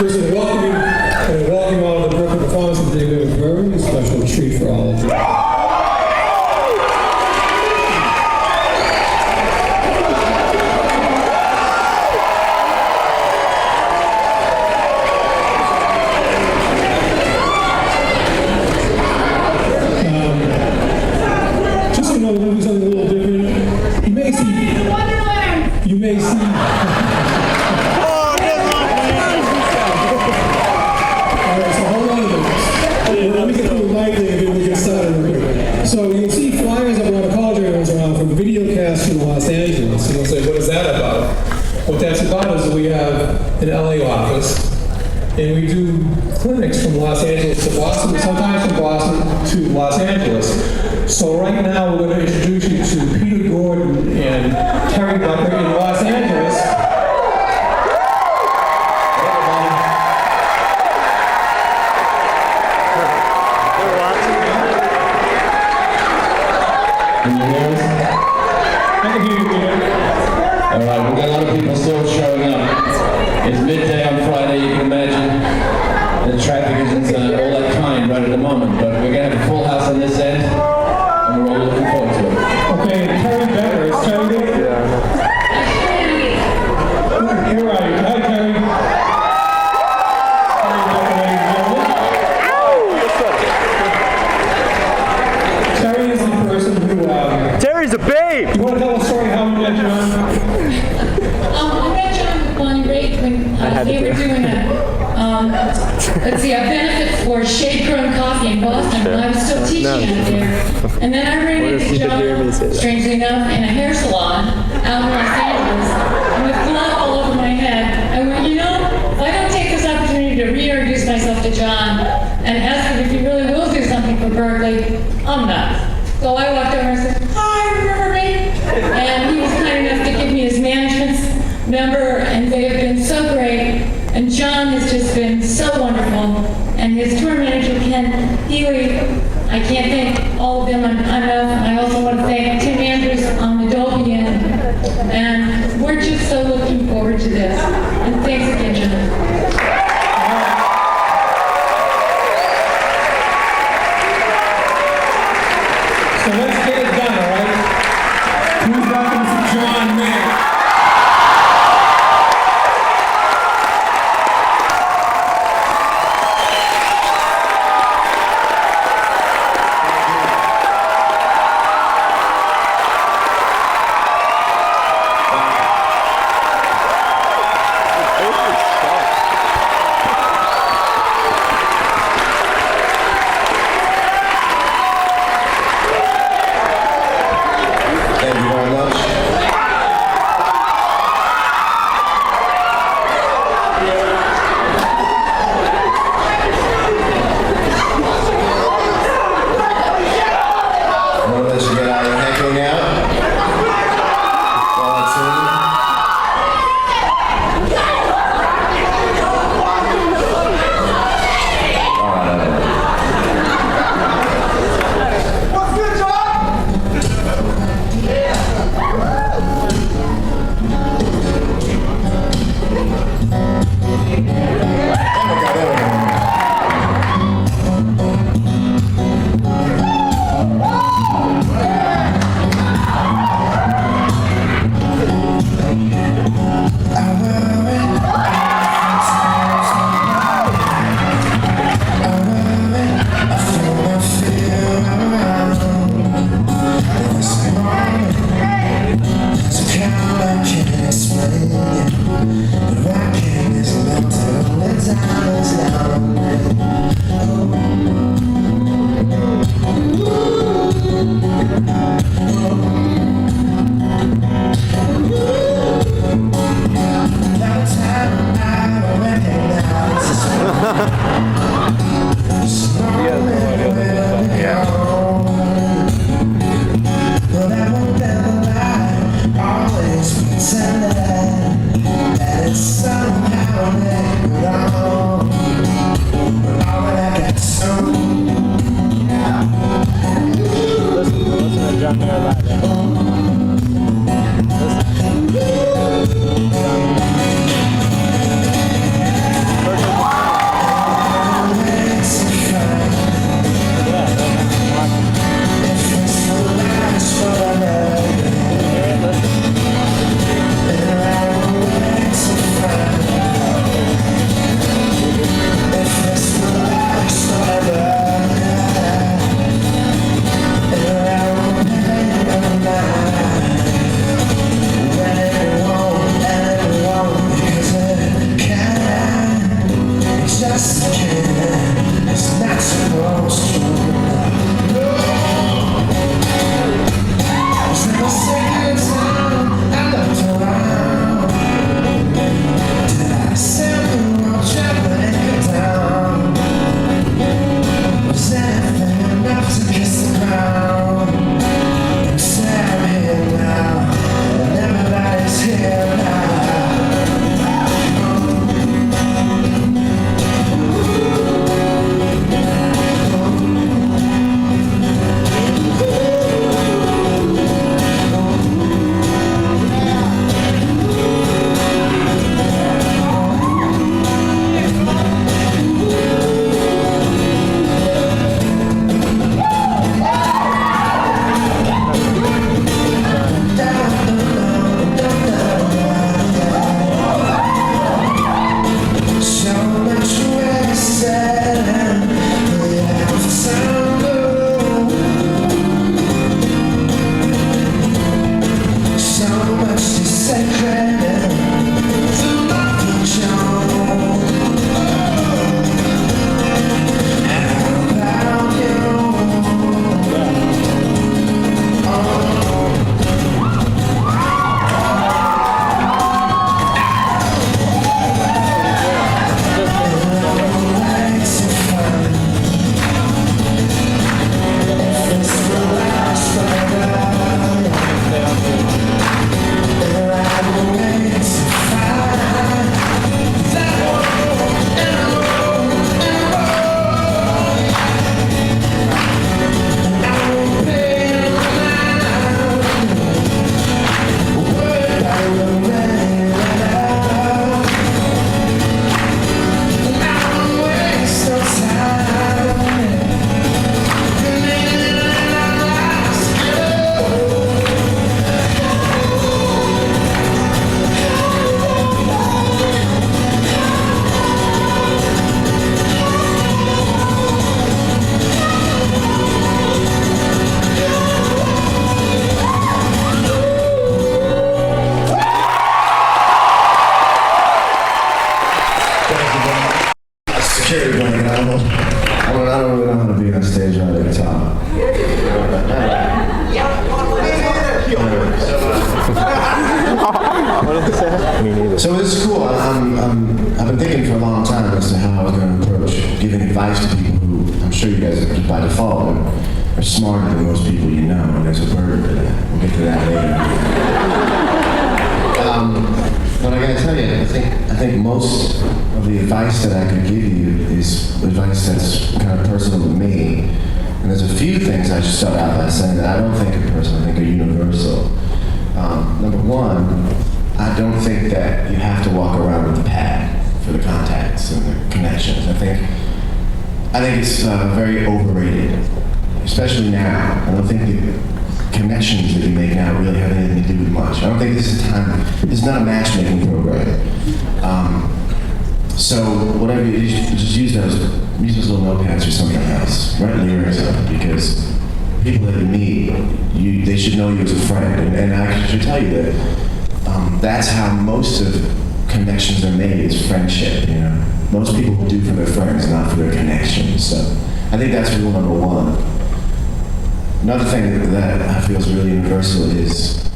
First, I welcome all of the Berklee performance of the day. We have a very special treat for all of you. Just so you know, we're going to do something a little different. You may see. Let me get through the mic thing and then we'll get started. So you'll see flyers that run college around from videocasts from Los Angeles. And you'll say, what is that about? What that's about is that we have an LA office and we do clinics from Los Angeles to Boston, sometimes from Boston to Los Angeles. So right now we're going to introduce you to Peter Gordon and Terry Bucker in Los Angeles. Can you hear us? I can hear you, Peter. All right, we've got a lot of people still showing up. It's midday on Friday, you can imagine. The traffic isn't all that kind right at the moment, but we're going to have a full house on this end, and we're all looking forward to it. Okay, Terry Becker. Is Terry there? Yeah. Here I am. Hi, Terry. Terry is the person who... Terry's a babe! You want to tell a story how we met John? I met John with Bonnie Raitt when they were doing a benefit for Shade Grown Coffee in Boston when I was still teaching out there. And then I ran into John, strangely enough, in a hair salon out in Los Angeles. And with blood all over my head, I went, if I don't take this opportunity to reintroduce myself to John and ask him if he really will do something for Berklee, I'm not. So I walked over and said, hi, remember me? And he was kind enough to give me his management's number, and they have been so great. And John has just been so wonderful. And his tour manager, Ken Healy, I can't thank all of them enough. And I also want to thank Tim Andrews on the Dolby end. And we're just so looking forward to this. And thanks again, John. So let's get it done, all right? Please welcome John Mayer. thinking for a long time as to how I was going to approach giving advice to people who, I'm sure you guys are by default, are smarter than most people you know, and there's a burden to that. We'll get to that later. But I gotta tell you, I think most of the advice that I could give you is advice that's kind of personal to me. And there's a few things I should start out by saying that I don't think are personal, I think are universal. Number one, I don't think that you have to walk around with a pad for the contacts and the connections. I think it's very overrated, especially now. I don't think the connections that you make now really have anything to do with much. I don't think this is not a matchmaking program. So whatever you just use those little notepads or something else. Write lyrics up, because people that you meet, they should know you as a friend. And I should tell you that that's how most of connections are made, is friendship, you know. Most people will do for their friends, not for their connections. So I think that's rule number one. Another thing that I feel is really universal is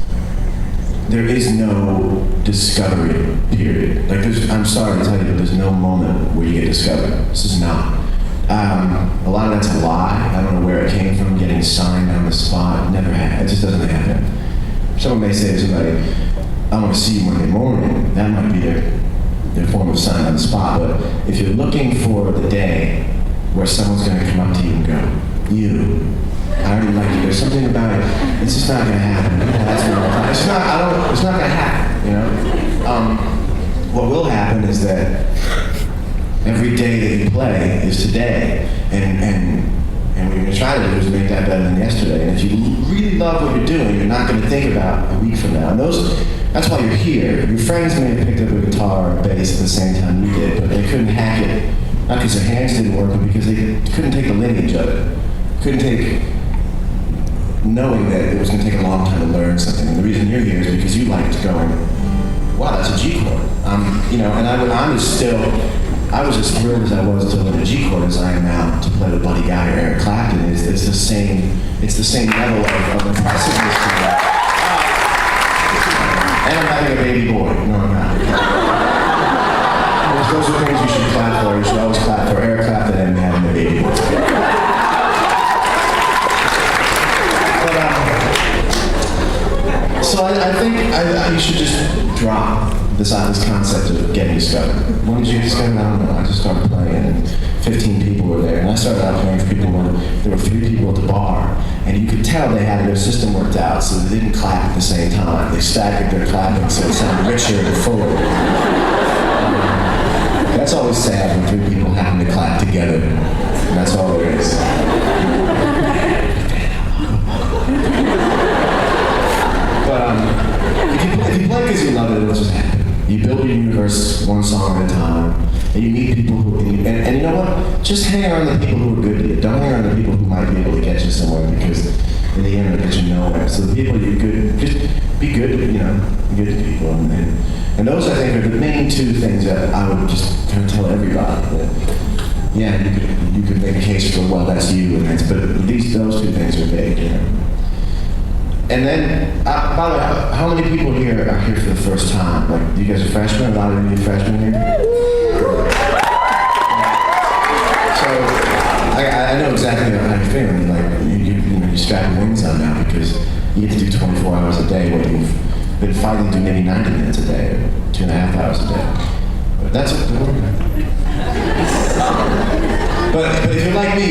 there is no discovery period. Like, I'm sorry to tell you, but there's no moment where you get discovered. This is not. A lot of that's a lie. I don't know where it came from, getting signed on the spot. Never happened. It just doesn't happen. Someone may say to somebody, I want to see you Monday morning. That might be their form of sign on the spot. But if you're looking for the day where someone's going to come up to you and go, you, I already like you. There's something about it. It's just not going to happen. It's not going to happen, you know? What will happen is that every day that you play is today. And what you're going to try to do is make that better than yesterday. And if you really love what you're doing, you're not going to think about a week from now. And that's why you're here. Your friends may have picked up a guitar or a bass at the same time you did, but they couldn't hack it. Not because their hands didn't work, but because they couldn't take the lineage of it. Couldn't take knowing that it was going to take a long time to learn something. And the reason you're here is because you liked going, wow, that's a G chord. You know, and I was as thrilled as I was to learn a G chord as I am now to play with Buddy Guy or Eric Clapton. It's the same level of impressiveness to me. And I'm having a baby boy. No, I'm not. Those are things you should clap for. You should always clap for Eric Clapton and having a baby boy. So I think you should just drop this concept of getting discovered. When did you discover? I don't know. I just started playing, and 15 people were there. And I started out playing for people when there were 3 people at the bar, and you could tell they had their system worked out, so they didn't clap at the same time. They staggered their clapping so it sounded richer and fuller. That's always sad when 3 people happen to clap together, and that's all there is. If you play because you love it, it'll just happen. You build your universe one song at a time, and you meet people and you know what? Just hang around the people who are good to you. Don't hang around the people who might be able to get you somewhere, because in the end, it'll get you nowhere. So the people you're good, just be good, you know, good to people. And those, I think, are the main 2 things that I would just kind of tell everybody. That, yeah, you could make a case for, well, that's you, but those 2 things are big, you know. And then, by the way, how many people here are here for the first time? Like, you guys are freshmen? A lot of you freshmen here? So, I know exactly how you're feeling. Like, you strap your wings on now because you get to do 24 hours a day when you've been fighting to maybe 90 minutes a day, or 2.5 hours a day. But that's okay. But if you're like me,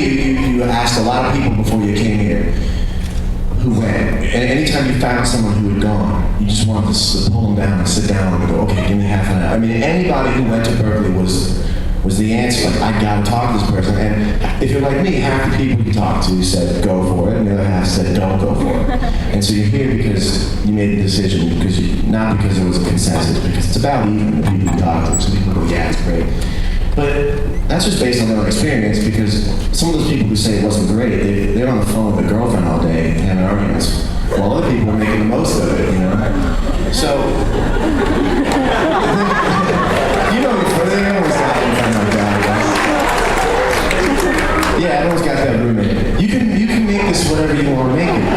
you asked a lot of people before you came here who went. And anytime you found someone who had gone, you just wanted to pull them down and sit down and go, okay, give me half an hour. I mean, anybody who went to Berklee was the answer. Like, I gotta talk to this person. And if you're like me, half the people you talked to said go for it, and the other half said don't go for it. And so you're here because you made the decision, not because there was a consensus, because it's about even the people you talk to. So people go, yeah, it's great. But that's just based on their own experience, because some of those people who say it wasn't great, they're on the phone with their girlfriend all day having arguments, while other people are making the most of it, you know? So, you know, everyone's got something like that, right? Yeah, everyone's got that roommate. You can make this whatever you want to make it, you know?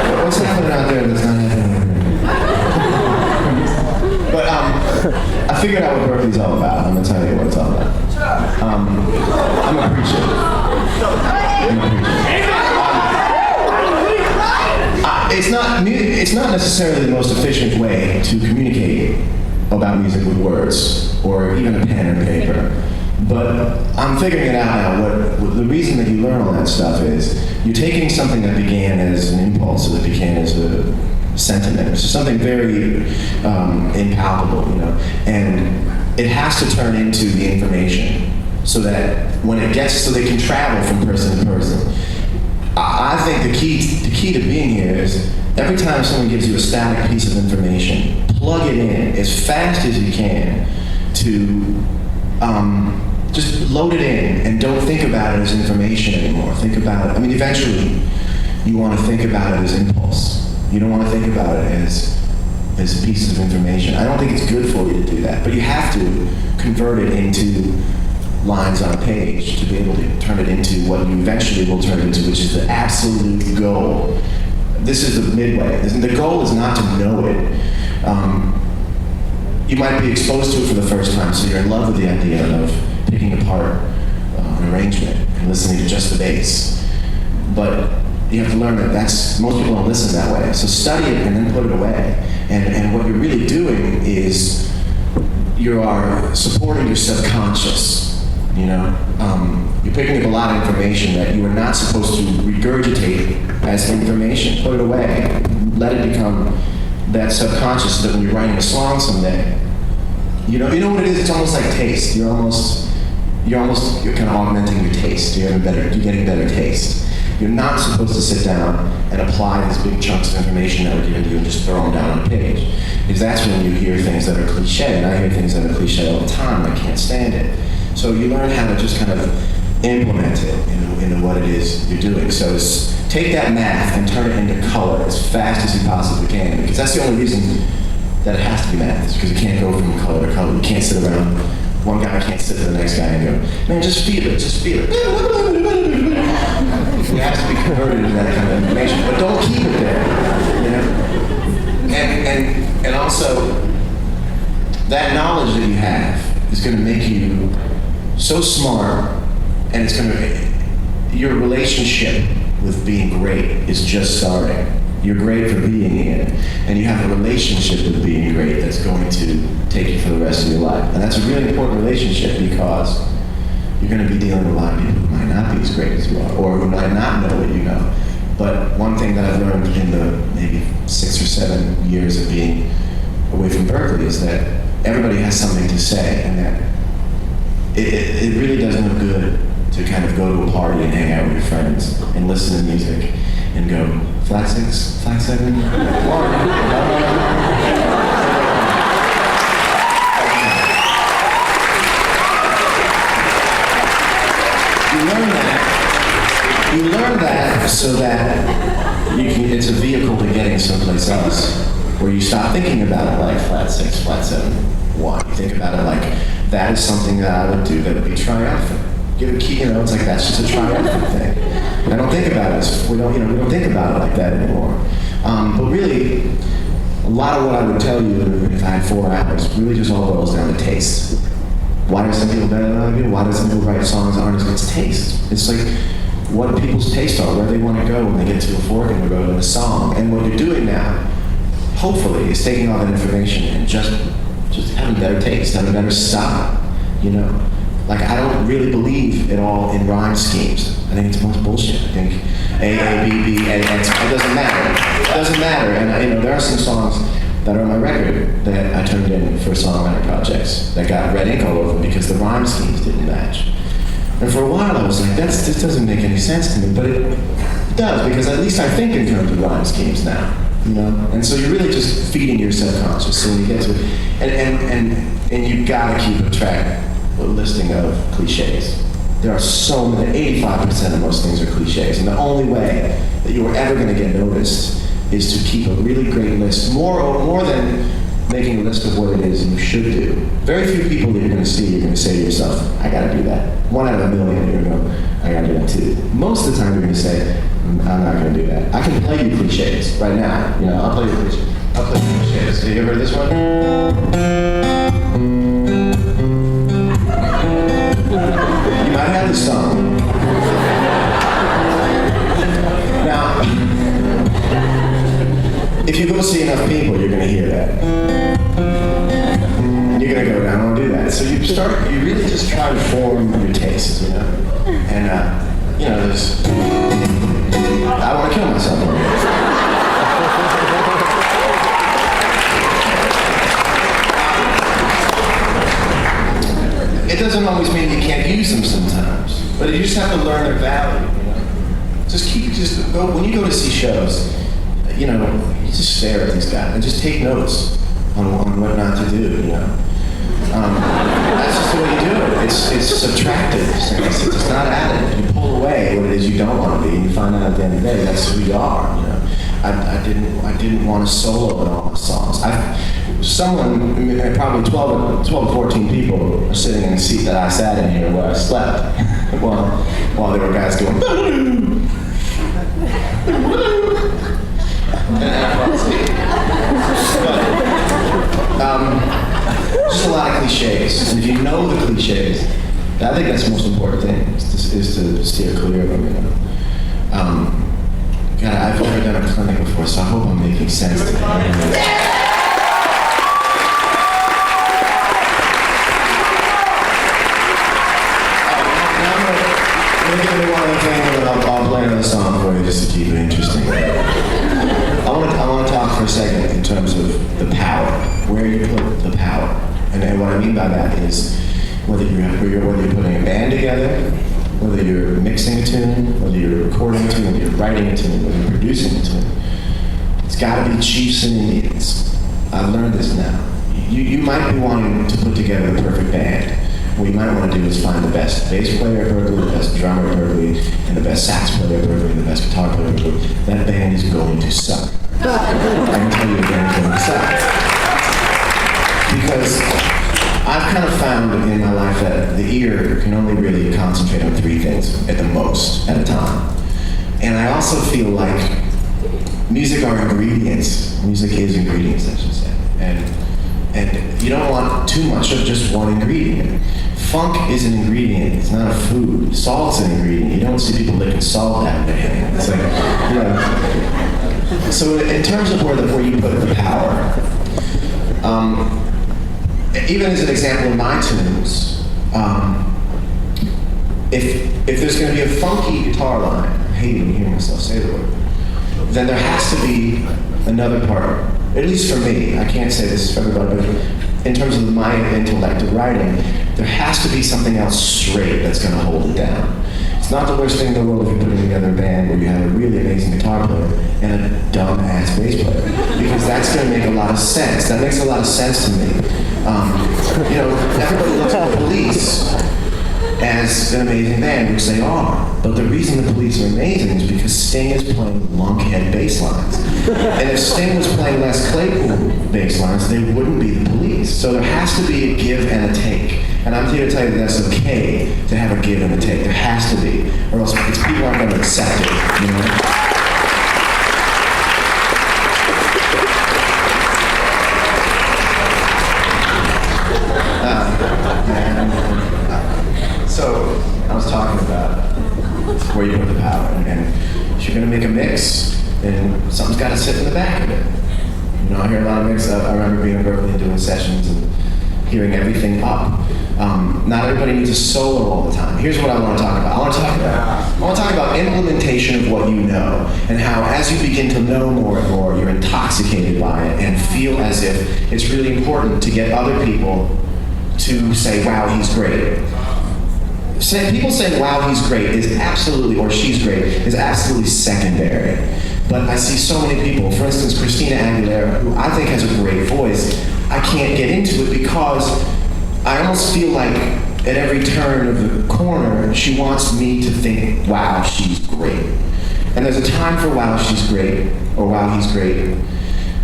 But what's happening out there that's not happening? But I figured out what Berklee's all about, I'm gonna tell you. necessarily the most efficient way to communicate about music with words, or even a pen or paper. But I'm figuring it out now. What the reason that you learn all that stuff is you're taking something that began as an impulse, or that began as a sentiment, which is something very impalpable, you know, and it has to turn into the information so that when it gets, so they can travel from person to person. I think the key to being here is every time someone gives you a static piece of information, plug it in as fast as you can to just load it in and don't think about it as information anymore. Think about it, I mean, eventually you want to think about it as impulse. You don't want to think about it as pieces of information. I don't think it's good for you to do that, but you have to convert it into lines on a page to be able to turn it into what you eventually will turn it into, which is the absolute goal. This is the midway. The goal is not to know it. You might be exposed to it for the first time, so you're in love with the idea of picking apart an arrangement and listening to just the bass. But you have to learn that most people don't listen that way. So study it and then put it away. And what you're really doing is you are supporting your subconscious. You know, you're picking up a lot of information that you are not supposed to regurgitate as information. Put it away. Let it become that subconscious, so that when you're writing a song someday, you know what it is. It's almost like taste. You're kind of augmenting your taste. You're getting better taste. You're not supposed to sit down and apply these big chunks of information that are given to you and just throw them down on a page, because that's when you hear things that are cliche. And I hear things that are cliche all the time. I can't stand it. So you learn how to just kind of implement it into what it is you're doing. So take that math and turn it into color as fast as you possibly can, because that's the only reason that it has to be math, is because you can't go from color to color. You can't sit around, one guy can't sit to the next guy and go, man, just feel it, just feel it. It has to be converted into that kind of information, but don't keep it there, you know? And also, that knowledge that you have is going to make you so smart, and it's going to, your relationship with being great is just starting. You're great for being here, and you have a relationship with being great that's going to take you for the rest of your life. And that's a really important relationship, because you're going to be dealing with a lot of people who might not be as great as you are, or who might not know what you know. But one thing that I've learned in the maybe 6 or 7 years of being away from Berklee is that everybody has something to say, and that it really does no good to kind of go to a party and hang out with your friends and listen to music and go, flat 6, flat 7, 1. You learn that so that it's a vehicle to getting someplace else, where you stop thinking about it like flat 6, flat 7, 1. You think about it like, that is something that I would do that would be triumphant. Give a key, it's like, that's just a triumphant thing. I don't think about it. We don't think about it like that anymore. But really, a lot of what I would tell you if I had 4 hours really just all boils down to taste. Why do some people better than other people? Why do some people write songs that aren't as good? It's taste. It's like what people's tastes are, where they want to go when they get to a fork in the road in a song. And what you're doing now, hopefully, is taking all that information and just having better taste, having better style, Like, I don't really believe at all in rhyme schemes. I think it's a bunch of bullshit. I think A, B, B, A, X, it doesn't matter. It doesn't matter. And there are some songs that are on my record that I turned in for songwriting projects that got red ink all over them because the rhyme schemes didn't match. And for a while I was like, this doesn't make any sense to me, but it does, because at least I think in terms of rhyme schemes now, And so you're really just feeding your subconscious. So when you get to it, and you've got to keep a track, a listing of cliches. There are so many, 85% of most things are cliches, and the only way that you are ever going to get noticed is to keep a really great list, more than making a list of what it is you should do. Very few people that you're going to see, you're going to say to yourself, I got to do that. 1 out of a million, you're going to go, I got to do that too. Most of the time, you're going to say, I'm not going to do that. I can play you cliches right now. I'll play you cliches. I'll play you cliches. Have you ever heard this one? You might have this song. Now, if you go see an try to form your tastes, you know? And, you know, there's, I want to kill myself. It doesn't always mean you can't use them sometimes, but you just have to learn their value, you know? Just go, when you go to see shows, you know, you just stare at these guys and just take notes on what not to do, you know? That's just the way you do it. It's subtractive. It's not additive. You pull away what it is you don't want to be, and you find out at the end of the day that's who you are, you know? I didn't want to solo in all my songs. Probably 12 to 14 people are sitting in the seat that I sat in here where I slept while there were guys going, just a lot of cliches. And if you know the cliches, I think that's the most important thing, is to steer clear of them, you know. God, I've never done a clinic before, so I hope I'm making sense to them. I'll play another song for you just to keep it interesting. I want to talk for a second in terms of the power, where you put the power. And what I mean by that is whether you're putting a band together, whether you're mixing a tune, whether you're recording a tune, whether you're writing a tune, whether you're producing a tune. It's got to be chiefs and Indians. I've learned this now. You might be wanting to put together the perfect band. What you might want to do is find the best bass player at Berklee, the best drummer at Berklee, and the best sax player at Berklee, and the best guitar player at Berklee. That band is going to suck. I can tell you the band is going to suck. Because I've kind of found in my life that the ear can only really concentrate on 3 things at the most at a time. And I also feel like music are ingredients. Music is ingredients, I should say. And you don't want too much of just one ingredient. Funk is an ingredient, it's not a food. Salt's an ingredient. You don't see people licking salt out of their hand. It's like, you know. So in terms of where you put the power, even as an example in my tunes, if there's going to be a funky guitar line, I hate even hearing myself say the word, then there has to be another part. At least for me, I can't say this for everybody, but in terms of my intellect of writing, there has to be something else straight that's going to hold it down. It's not the worst thing in the world if you're putting together a band where you have a really amazing guitar player and a dumb-ass bass player, because that's going to make a lot of sense. That makes a lot of sense to me. You know, everybody looks at the Police as an amazing band, which they are. But the reason the Police are amazing is because Sting is playing lunkhead bass lines. And if Sting was playing Les Claypool bass lines, they wouldn't be the Police. So there has to be a give and a take. And I'm here to tell you that that's okay to have a give and a take. There has to be, or else people aren't going to accept it, you know? So I was talking about where you put the power, and if you're going to make a mix, then something's got to sit in the back of it. You know, I hear a lot of mix. I remember being in Berklee and doing sessions and hearing everything up. Not everybody needs a solo all the time. Here's what I want to talk about. I want to talk about implementation of what you know, and how as you begin to know more and more, you're intoxicated by it and feel as if it's really important to get other people to say, wow, he's great. People saying, wow, he's great is absolutely, or she's great, is absolutely secondary. But I see so many people, for instance, Christina Aguilera, who I think has a great voice, I can't get into it because I almost feel like at every turn of the corner, she wants me to think, wow, she's great. And there's a time for wow, she's great, or wow, he's great.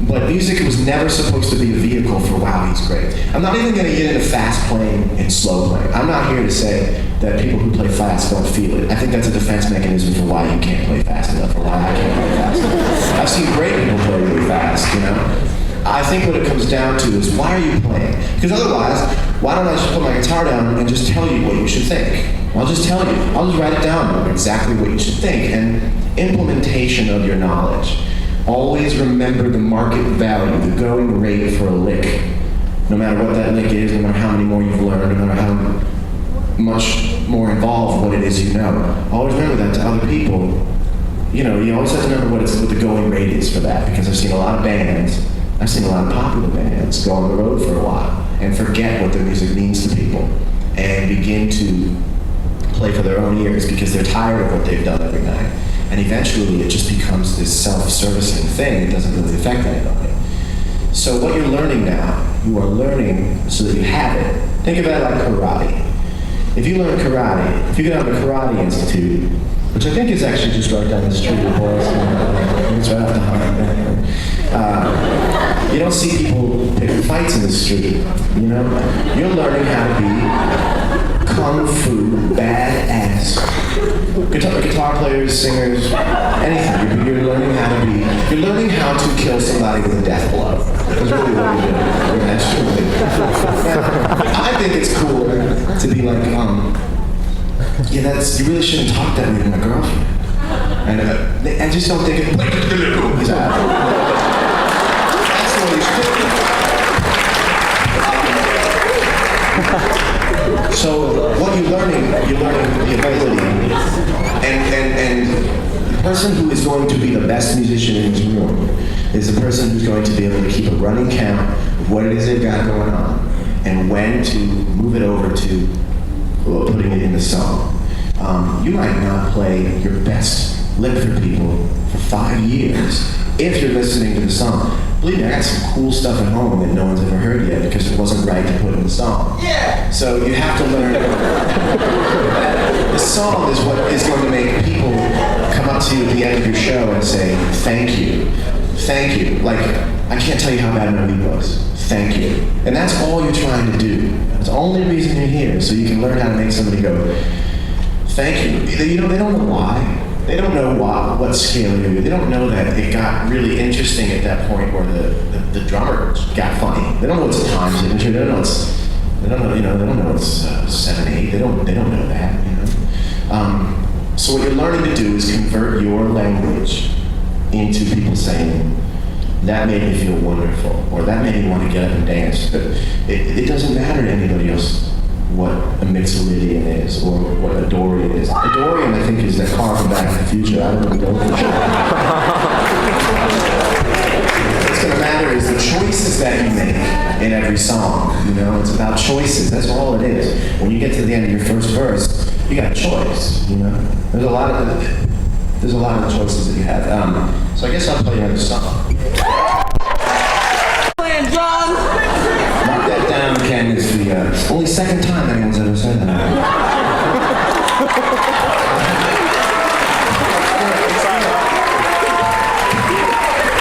But music was never supposed to be a vehicle for wow, he's great. I'm not even going to get into fast playing and slow playing. I'm not here to say that people who play fast don't feel it. I think that's a defense mechanism for why you can't play fast enough, or why I can't play fast enough. I've seen great people play really fast, you know? I think what it comes down to is, why are you playing? Because otherwise, why don't I just put my guitar down and just tell you what you should think? I'll just tell you. I'll just write it down, exactly what you should think. And implementation of your knowledge. Always remember the market value, the going rate for a lick. No matter what that lick is, no matter how many more you've learned, no matter how much more involved what it is you know. Always remember that to other people. You know, you always have to remember what the going rate is for that, because I've seen a lot of bands, I've seen a lot of popular bands go on the road for a while and forget what their music means to people and begin to play for their own ears because they're tired of what they've done every night. And eventually it just becomes this self-servicing thing that doesn't really affect anybody. So what you're learning now, you are learning so that you have it. Think of that like karate. If you learn karate, if you go down to Karate Institute, which I think is actually just right down the street of Boris, it's right off the Harlem. You don't see people picking fights in the street, you know? You're learning how to be kung fu badass guitar players, singers, anything. You're learning how to kill somebody with a death blow. That's really what you're doing. That's true. I think it's cool to be like, you really shouldn't talk that way to my girlfriend. And I just don't think it. He's out. That's the way you should do it. So what you're learning the ability, and the person who is going to be the best musician in this room is the person who's going to be able to keep a running count of what it is they've got going on and when to move it over to putting it in the song. You might not play your best lick for people for 5 years if you're listening to the song. Believe me, I got some cool stuff at home that no one's ever heard yet because it wasn't right to put in the song. Yeah. So you have to learn that the song is what is going to make people come up to you at the end of your show and say, thank you. Thank you. Like, I can't tell you how bad my week was. Thank you. And that's all you're trying to do. That's the only reason you're here, so you can learn how to make somebody go, thank you. You know, they don't know why. They don't know what scale you're with. They don't know that it got really interesting at that point where the drummer got funny. They don't know it's a time signature. They don't know it's 7/8. They don't know that. You know. So what you're learning to do is convert your language into people saying, that made me feel wonderful, or that made me want to get up and dance. But it doesn't matter to anybody else what a mixolydian is, or what a Dorian is. A Dorian, I think, is that car from Back to the Future. I don't know for sure. What's going to matter is the choices that you make in every song. You know, it's about choices. That's all it is. When you get to the end of your first verse, you got a choice. You know, there's a lot of choices that you have. So I guess I'll play another song. Playing drums. Mark that down, Ken. It's the only second time anyone's ever said that.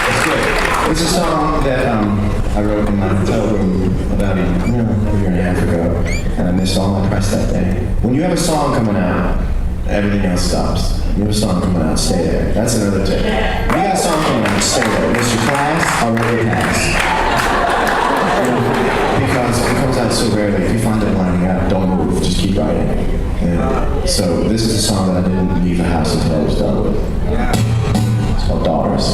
It's good. It's a song that I wrote in my hotel room about a year and a half ago, and I missed all my press that day. When you have a song coming out, everything else stops. You have a song coming out, stay there. That's another tip. If you got a song coming out, stay there. Miss your class, already passed. Because it comes out so rarely. If you find it lining up, don't move, just keep writing. And so this is a song that I didn't leave the house until I was done with. It's called Daughters.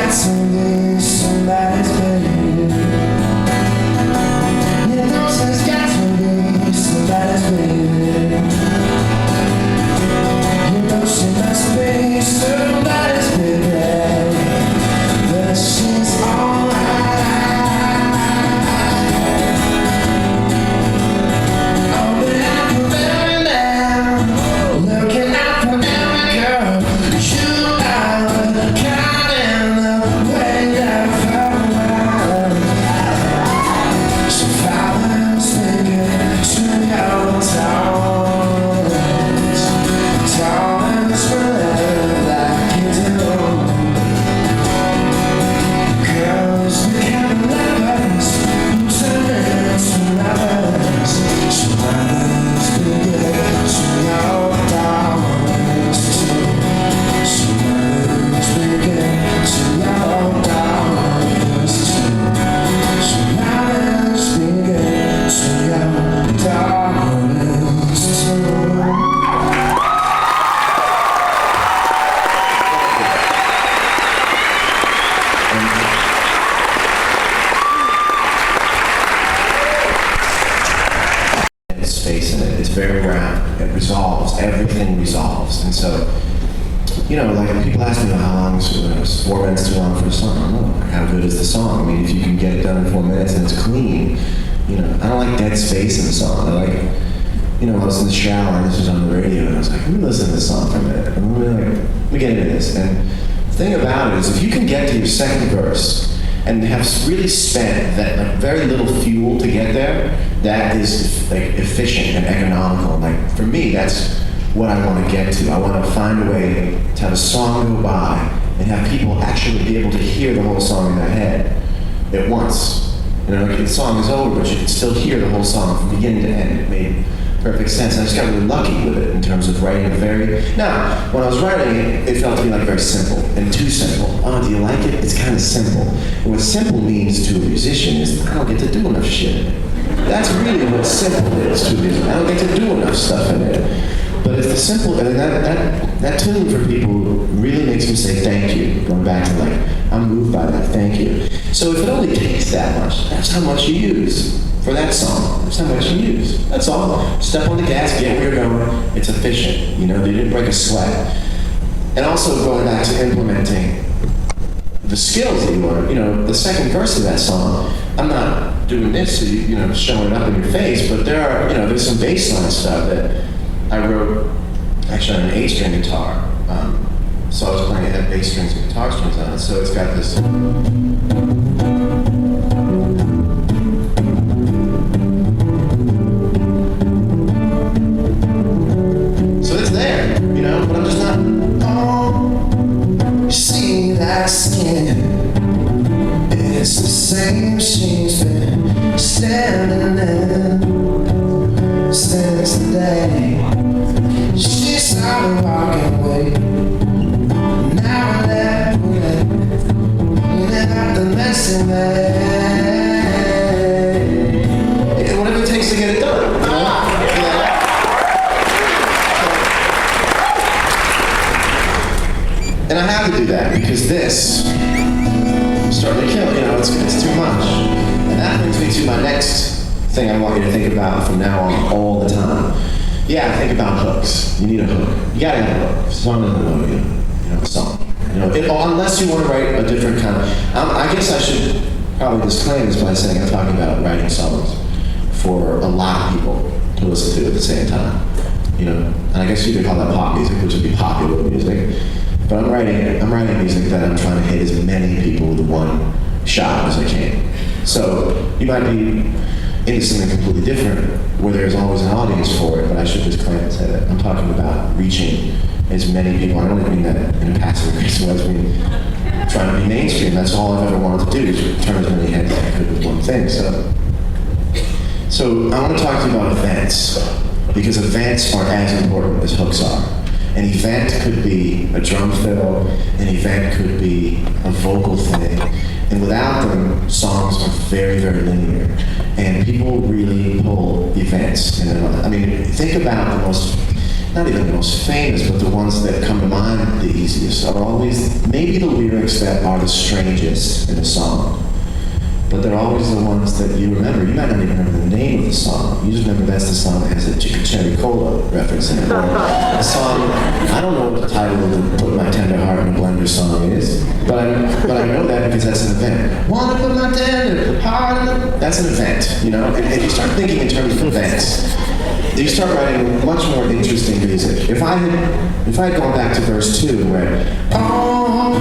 got to be somebody's baby. You know she's got to be somebody's baby. You know she must be somebody's baby. But she's alright. Space in it. It's very round. It resolves. Everything resolves. And so, you know, like people ask me how long is 4 minutes too long for a song? I don't know. How good is the song? I mean, if you can get it done in 4 minutes and it's clean, you know, I don't like dead space in the song. I like, you know, I was in the shower and this was on the radio and I was like, let me listen to this song for a minute. And let me get into this. And the thing about it is if you can get to your second verse and have really spent that like very little fuel to get there, that is like efficient and economical. Like for me, that's what I want to get to. I want to find a way to have a song go by and have people actually be able to hear the whole song in their head at once. You know, like the song is over, but you can still hear the whole song from beginning to end. It made perfect sense. I just got really lucky with it in terms of writing a very... Now, when I was writing it, it felt to me like very simple and too simple. Oh, do you like it? It's kind of simple. And what simple means to a musician is I don't get to do enough shit. That's really what simple is to a musician. I don't get to do enough stuff in it. But it's the simple, and that tune for people really makes me say thank you. Going back to like, I'm moved by that, thank you. So if it only takes that much, that's how much you use for that song. That's how much you use. That's all. Step on the gas, get where you're going. It's efficient. You know, they didn't break a sweat. And also going back to implementing the skills that you learn. You know, the second verse of that song, I'm not doing this so you know, showing it up in your face, but there are, you know, there's some bassline stuff that I wrote actually on an 8-string guitar. So I was playing it at bass strings and guitar strings on it. So it's got this. So it's there, you know, but I'm just not. Oh, you see that skin? It's the same she's been standing in since the day she started walking away. Now and then, live out the mess in there. Whatever it takes to get it done. You know? And I have to do that because this is starting to kill. You know, it's too much. And that brings me to my next thing I want you to think about from now on all the time. Yeah, think about hooks. You need a hook. You gotta have a hook. If song doesn't hook, you know, song. You know, unless you want to write a different kind of. I guess I should probably disclaim this by saying I'm talking about writing songs for a lot of people to listen to at the same time. You know, and I guess you could call that pop music, which would be popular music. But I'm writing music that I'm trying to hit as many people with one shot as I can. So you might be into something completely different, where there's always an audience for it, but I should disclaim and say that I'm talking about reaching as many people. I don't even mean that in a passive aggressive way. I mean trying to be mainstream. That's all I've ever wanted to do, is turn as many heads as I could with one thing. So I want to talk to you about events, because events are as important as hooks are. An event could be a drum fill, an event could be a vocal thing, and without them, songs are very, very linear. And people really pull events. I mean, think about the most not even the most famous, but the ones that come to mind the easiest are always maybe the lyrics that are the strangest in a song. But they're always the ones that you remember. You might not even remember the name of the song. You just remember that's the song that has a Chicken Cherry Cola reference in it. Or a song, I don't know what the title of the Put My Tender Heart in a Blender song is, but I know that because that's an event. Wanna put my tender heart in a... That's an event, you know? And you start thinking in terms of events, you start writing much more interesting music. If I had gone back to verse 2 and read, oh,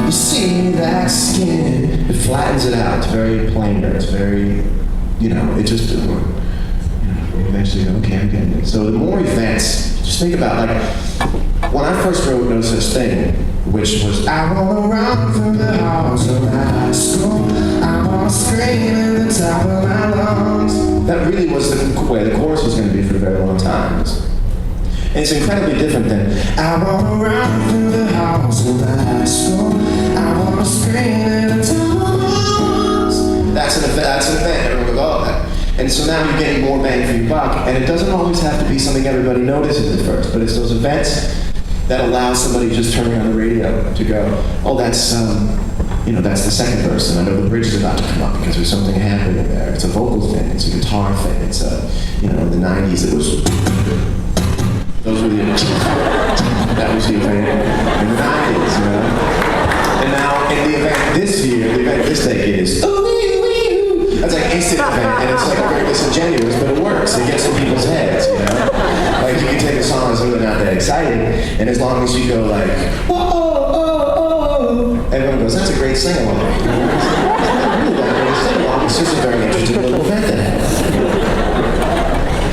you see that skin, it flattens it out. It's very plainer. It's very, you know, it just, you know, eventually go, okay, I'm getting it. So the more events, just think about, like, when I first wrote No Such Thing, which was, I wanna run from the halls of high school, I wanna scream at the top of my lungs. That really was the way the chorus was going to be for a very long time. And it's incredibly different than, I wanna run through the halls of high school, I wanna scream at the top of my lungs. That's an event, everyone goes, oh, that. And so now you're getting more bang for your buck, and it doesn't always have to be something everybody notices at first, but it's those events that allow somebody just turning on the radio to go, oh, that's, you know, that's the second verse, and I know the bridge is about to come up because there's something happening there. It's a vocal thing, it's a guitar thing, it's a, you know, in the 90s it was, those were the, that was the event in the 90s, you know? And now, in the event this year, the event this decade is, that's like instant event, and it's like very disingenuous, but it works. It gets in people's heads, you know? Like, you can take a song that's really not that exciting, and as long as you go like, oh, oh, oh, oh, everyone goes, that's a great sing-along. It's not really that great a sing-along, it's just a very interesting little event that happens.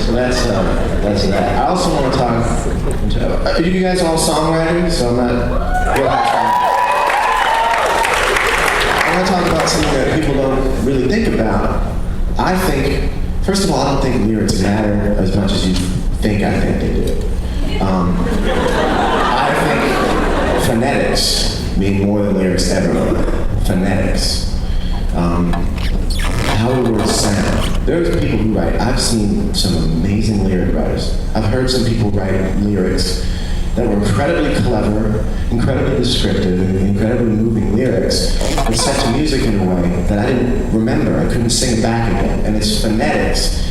So that's that. I also want to talk, are you guys all songwriters? So I'm not, I want to talk about something that people don't really think about. I think, first of all, I don't think lyrics matter as much as you think I think they do. I think phonetics mean more than lyrics ever will. Phonetics. How the words sound. There's people who write, I've seen some amazing lyric writers. I've heard some people write lyrics that were incredibly clever, incredibly descriptive, and incredibly moving lyrics, but set to music in a way that I didn't remember. I couldn't sing it back again. And it's phonetics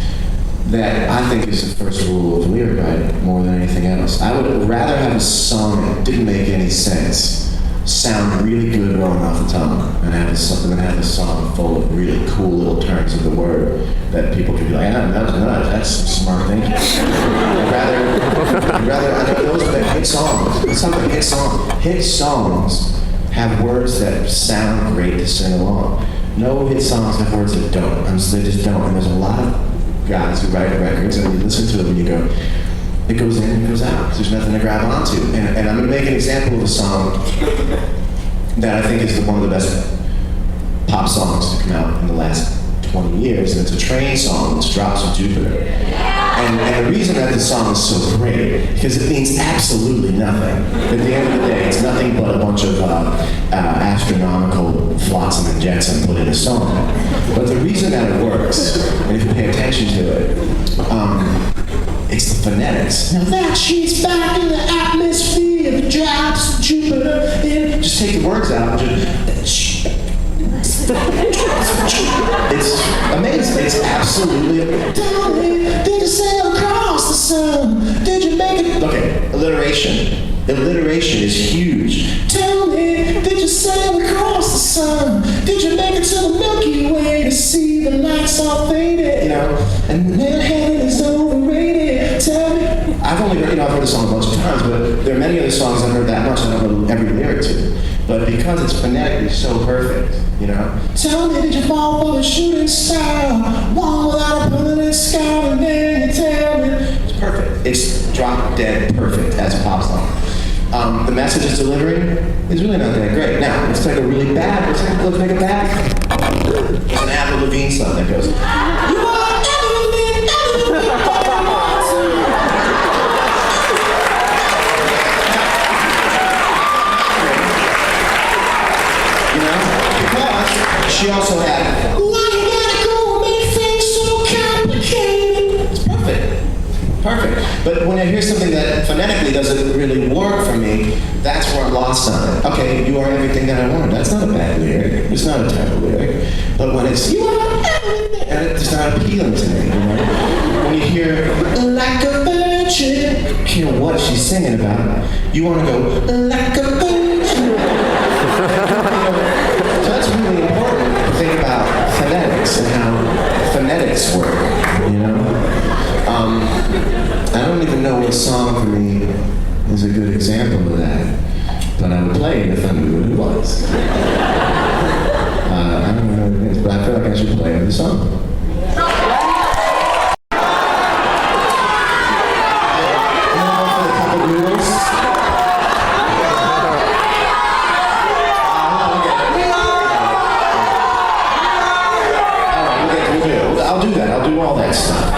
that I think is the first rule of lyric writing more than anything else. I would rather have a song that didn't make any sense sound really good rolling off the tongue and have something that had a song full of really cool little turns of the word that people could be like, ah, that's smart thinking. I'd rather, I know those are the hit songs. It's not a hit song. Hit songs have words that sound great to sing along. No hit songs have words that don't. They just don't. And there's a lot of guys who write records and you listen to them and you go, it goes in and it goes out. There's nothing to grab onto. And I'm going to make an example of a song that I think is one of the best pop songs to come out in the last 20 years. And it's a train song. It's Drops of Jupiter. And the reason that this song is so great, because it means absolutely nothing. At the end of the day, it's nothing but a bunch of astronomical flotsam and jetsam put in a song. But the reason that it works, and if you pay attention to it, it's the phonetics. Now that she's back in the atmosphere, the drops of Jupiter in. Just take the words out and just. It's amazing. It's absolutely amazing. Did you sail across the sun? Did you make it? Okay, alliteration. Alliteration is huge. Tell me, did you sail across the sun? Did you make it to the Milky Way to see the lights all faded? You know, and Manhattan is overrated. Tell me. I've only heard, I've heard the song a bunch of times, but there are many other songs I've heard that much and I don't know every lyric to. But because it's phonetically so perfect, you know. Tell me, did you fall for the shooting star? One without a permanent scar, and then you tell me. It's perfect. It's drop dead perfect as a pop song. The message it's delivering is really not that great. Now, let's take a really bad, let's make a bad. There's an Avril Lavigne song that goes, you are everything, you know, because she also had, why you gotta go make things so complicated? It's perfect. perfect. But when I hear something that phonetically doesn't really work for me, that's where I'm lost on it. Okay, you are everything that I wanted. That's not a bad lyric. It's not a terrible lyric. But when it's, you are everything, and it's not appealing to me, you know? When you hear, like a virgin, you hear what she's singing about. You want to go, like a virgin. So that's really important to think about phonetics and how phonetics work, you know? I don't even know what song for me is a good example of that, but I would play it if I knew what it was. I don't know what it is, but I feel like I should play the song. I'll do that. I'll do all that stuff.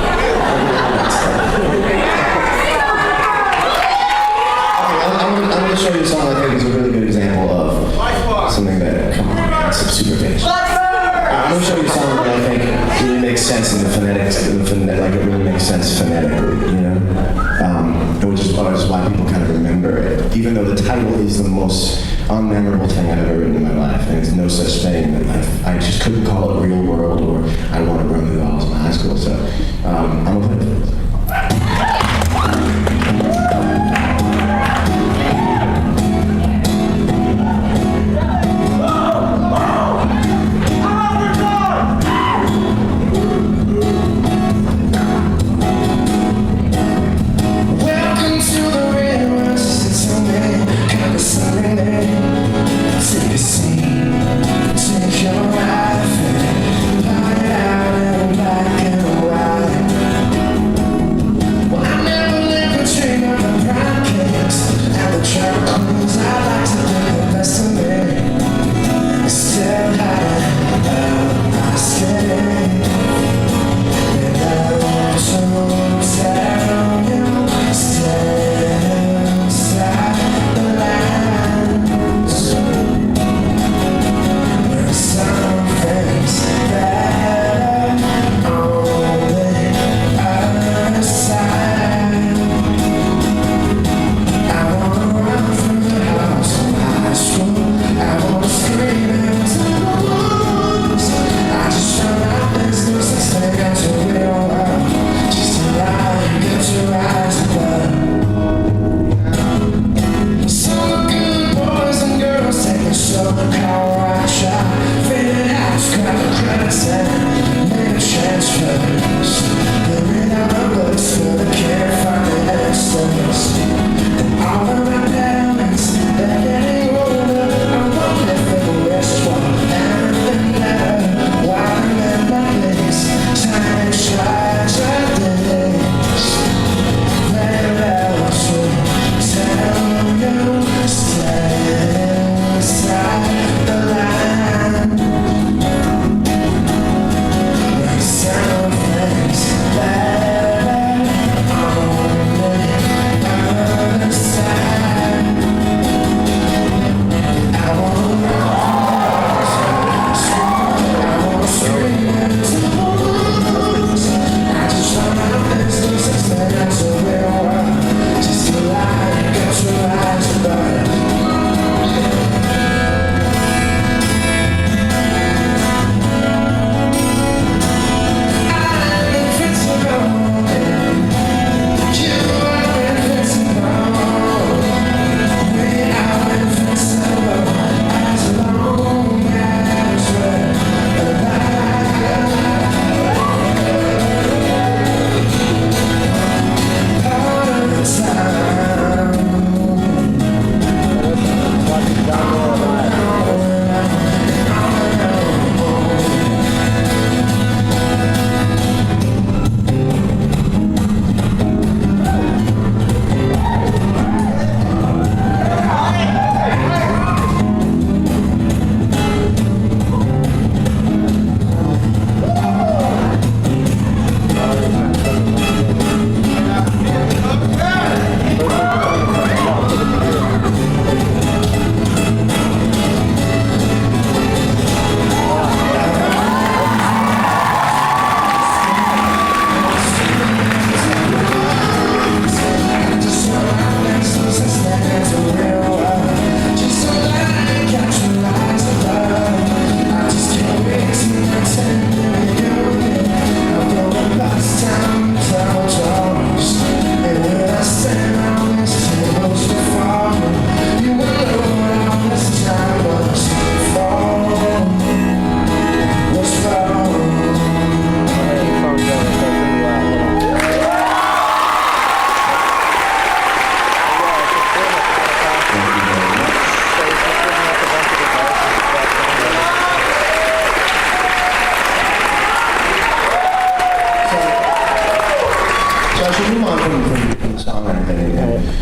I'm going to show you a song I think is a really good example of something that, come on, that's super famous. I'm going to show you a song that I think really makes sense in the phonetics, like it really makes sense phonetically, you know? Which is why people kind of remember it. Even though the title is the most unmemorable thing I've ever written in my life, and it's no such thing. I just couldn't call it Real World or I Want to Run Through the Halls of High School, so I'm going to play it.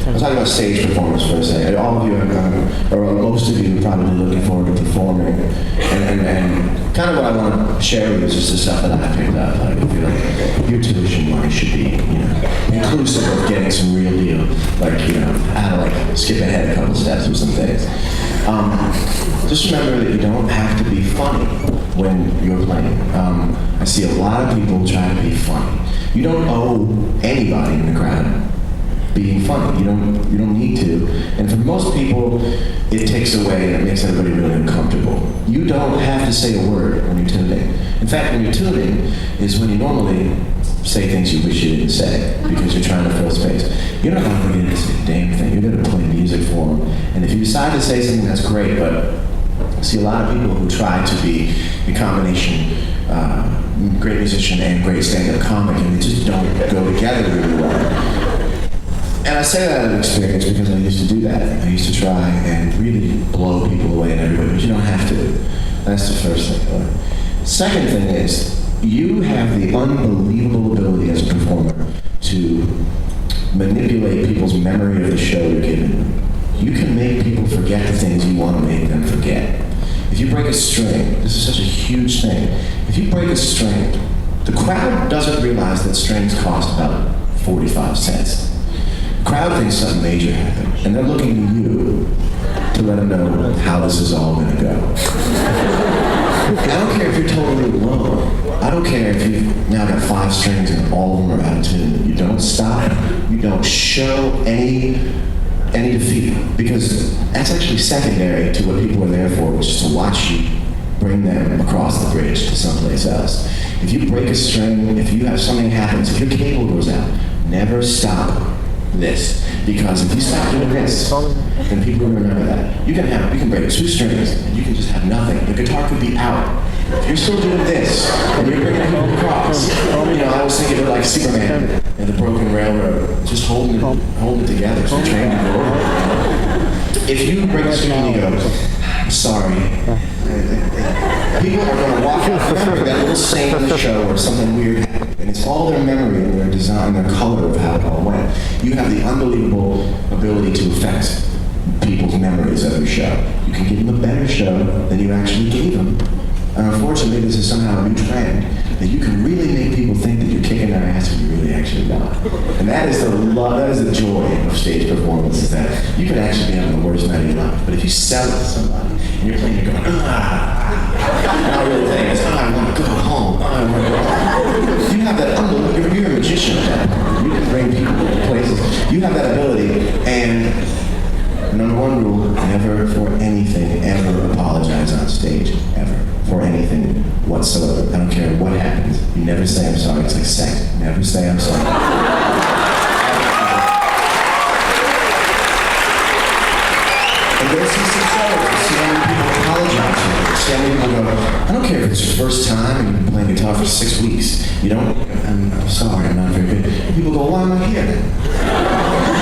I'm talking about stage performance for a second. All of you have gone, or most of you are probably looking forward to performing. And kind of what I want to share with you is just the stuff that I picked up. Like, I feel like your tuition money should be, inclusive of getting some real deal. Like, how to like skip ahead a couple steps with some things. Just remember that you don't have to be funny when you're playing. I see a lot of people try to be funny. You don't owe anybody in the crowd being funny. You don't need to. And for most people, it takes away and it makes everybody really uncomfortable. You don't have to say a word when you're tuning. In fact, when you're tuning is when you normally say things you wish you didn't say because you're trying to fill space. You're not going to say a damn thing. You're going to play music for them. And if you decide to say something, that's great, but I see a lot of people who try to be a combination great musician and great stand-up comic, and they just don't go together really well. And I say that out of experience because I used to do that. I used to try and really blow people away and everybody, but you don't have to. That's the first thing. Second thing is, you have the unbelievable ability as a performer to manipulate people's memory of the show you're giving them. You can make people forget the things you want to make them forget. If you break a string, this is such a huge thing. If you break a string, the crowd doesn't realize that strings cost about 45 cents. The crowd thinks something major happened, and they're looking to you to let them know how this is all going to go. I don't care if you're totally alone. I don't care if you've now got 5 strings and all of them are out of tune. You don't stop. You don't show any defeat, because that's actually secondary to what people are there for, which is to watch you bring them across the bridge to someplace else. If you break a string, if you have something happens, if your cable goes out, never stop this, because if you stop doing this, then people will remember that. You can break 2 strings and you can just have nothing. The guitar could be out. If you're still doing this and you're bringing people across, I was thinking of it like Superman and the broken railroad, just holding it together so the train can go over. If you break a string and you go, I'm sorry, people are going to walk out remembering that little saying in the show or something weird happened, and it's all their memory and their design, their color of how it all went. You have the unbelievable ability to affect people's memories of your show. You can give them a better show than you actually gave them. And unfortunately, this is somehow a new trend that you can really make people think that you're kicking their ass when you really actually not. And that is the joy of stage performance, is that you can actually be having the worst night of your life. But if you sell it to somebody and you're playing, you're going, not really saying it's, I want to go home, I want to go home. You have that unbelievable, you're a magician at that point. You can bring people to places. You have that ability, and number 1 rule, never for anything ever apologize on stage, ever. For anything whatsoever. I don't care what happens. You never say I'm sorry. It's like sex. Never say I'm sorry. And go see some shows. See how many people apologize to you. See how many people go, I don't care if it's your first time and you've been playing guitar for 6 weeks. You don't, I'm sorry, I'm not very good. And people go, why am I here then?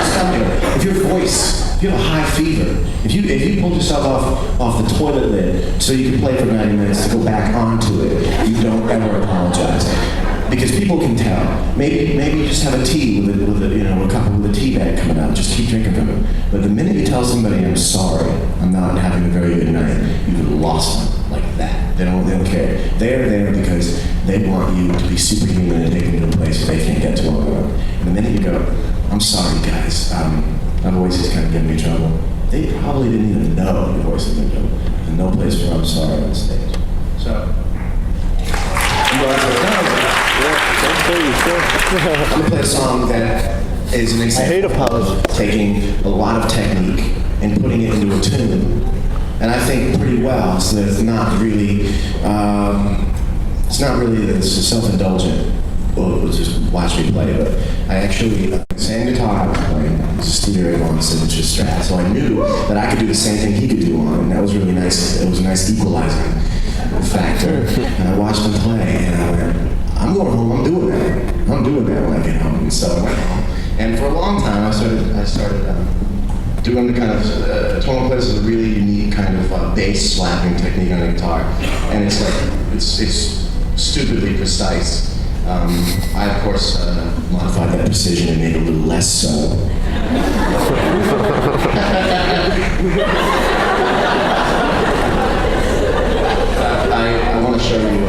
Stop it. If your voice, if you have a high fever, if you pulled yourself off the toilet lid so you can play for 90 minutes to go back onto it, you don't ever apologize. Because people can tell. Maybe you just have a tea with a couple with a tea bag coming out. Just keep drinking from it. But the minute you tell somebody, I'm sorry, I'm not having a very good night, you've lost them like that. They don't care. They're there because they want you to be superhuman and take them to a place they can't get to on their own. And the minute you go, I'm sorry guys, my voice is kind of getting me in trouble. They probably didn't even know your voice was in trouble. There's no place for I'm sorry on stage. So, I'm going to play a song that is an example of taking a lot of technique and putting it into a tune, and I think pretty well, so that it's not really self-indulgent. Well, just watch me play, but I actually, the same guitar I was playing, it was a Studio A1 signature Strat, so I knew that I could do the same thing he could do on it, and that was really nice. It was a nice equalizing factor. And I watched him play, and I went, I'm going home, I'm doing that when I get home. And so I went home, and for a long time I started doing the kind of, tonal plays is a really unique kind of bass slapping technique on the guitar, and it's like, it's stupidly precise. I, of course, modified that precision and made it a little less so. I want to show you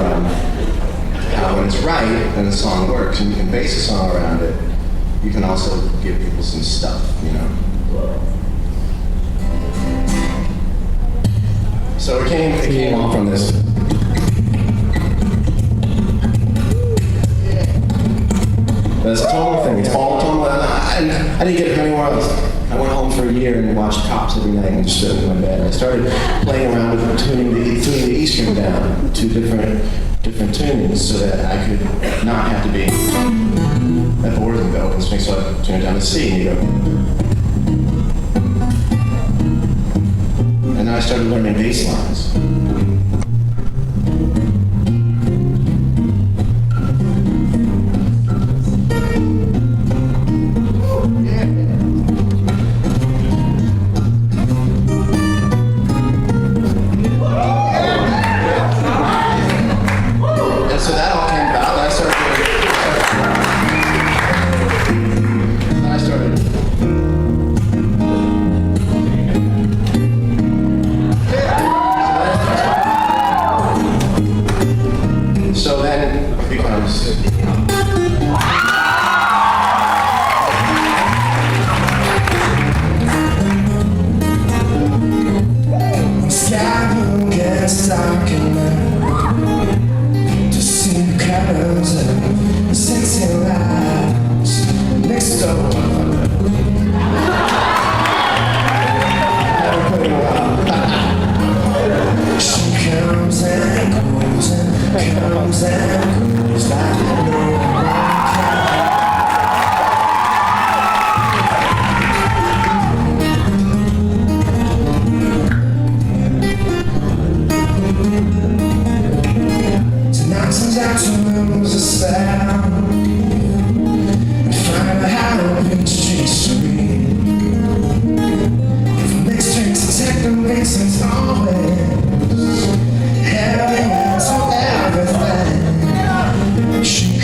how when it's right and the song works, and you can base a song around it, you can also give people some stuff, you know. So it came off from this. That's a tonal thing. It's all tonal. And I didn't get it anywhere else. I went home for a year and watched Cops every night and just stood in my bed. I started playing around with tuning the E string down to different tunings so that I could not have to be that bored with the open string. So I tune it down to C and you go. And then I started learning bass lines. She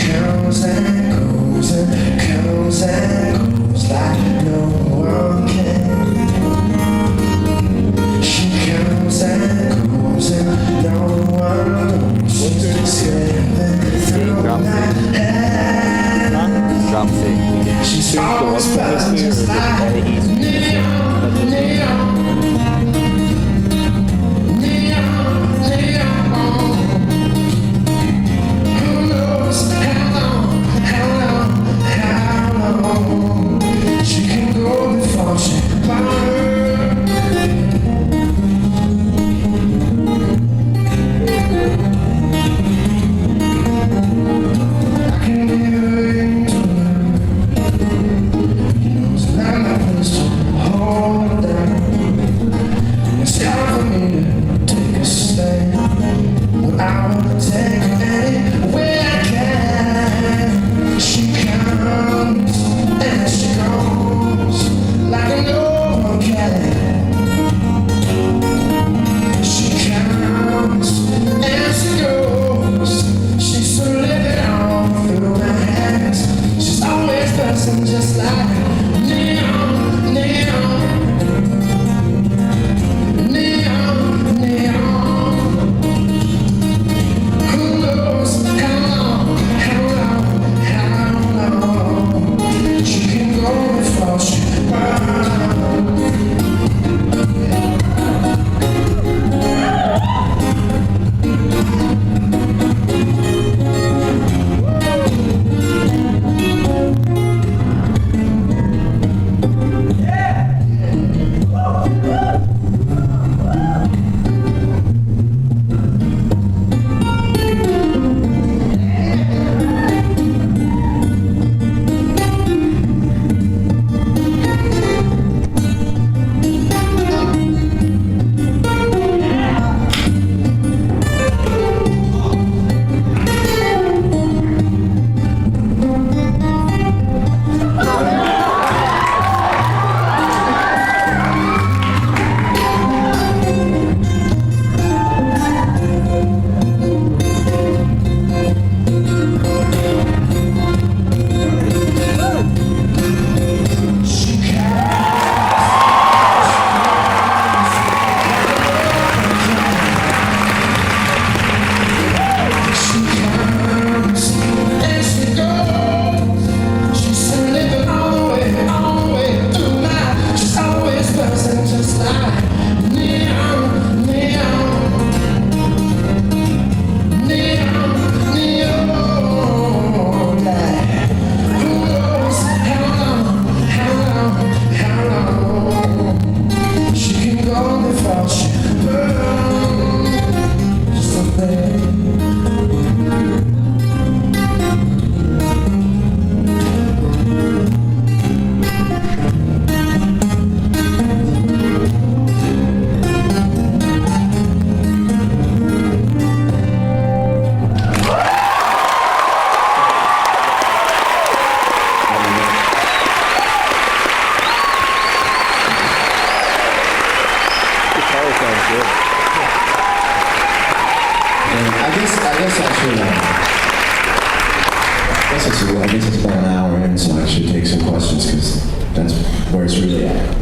I guess it's about an hour in, so I should take some questions because that's where it's really at.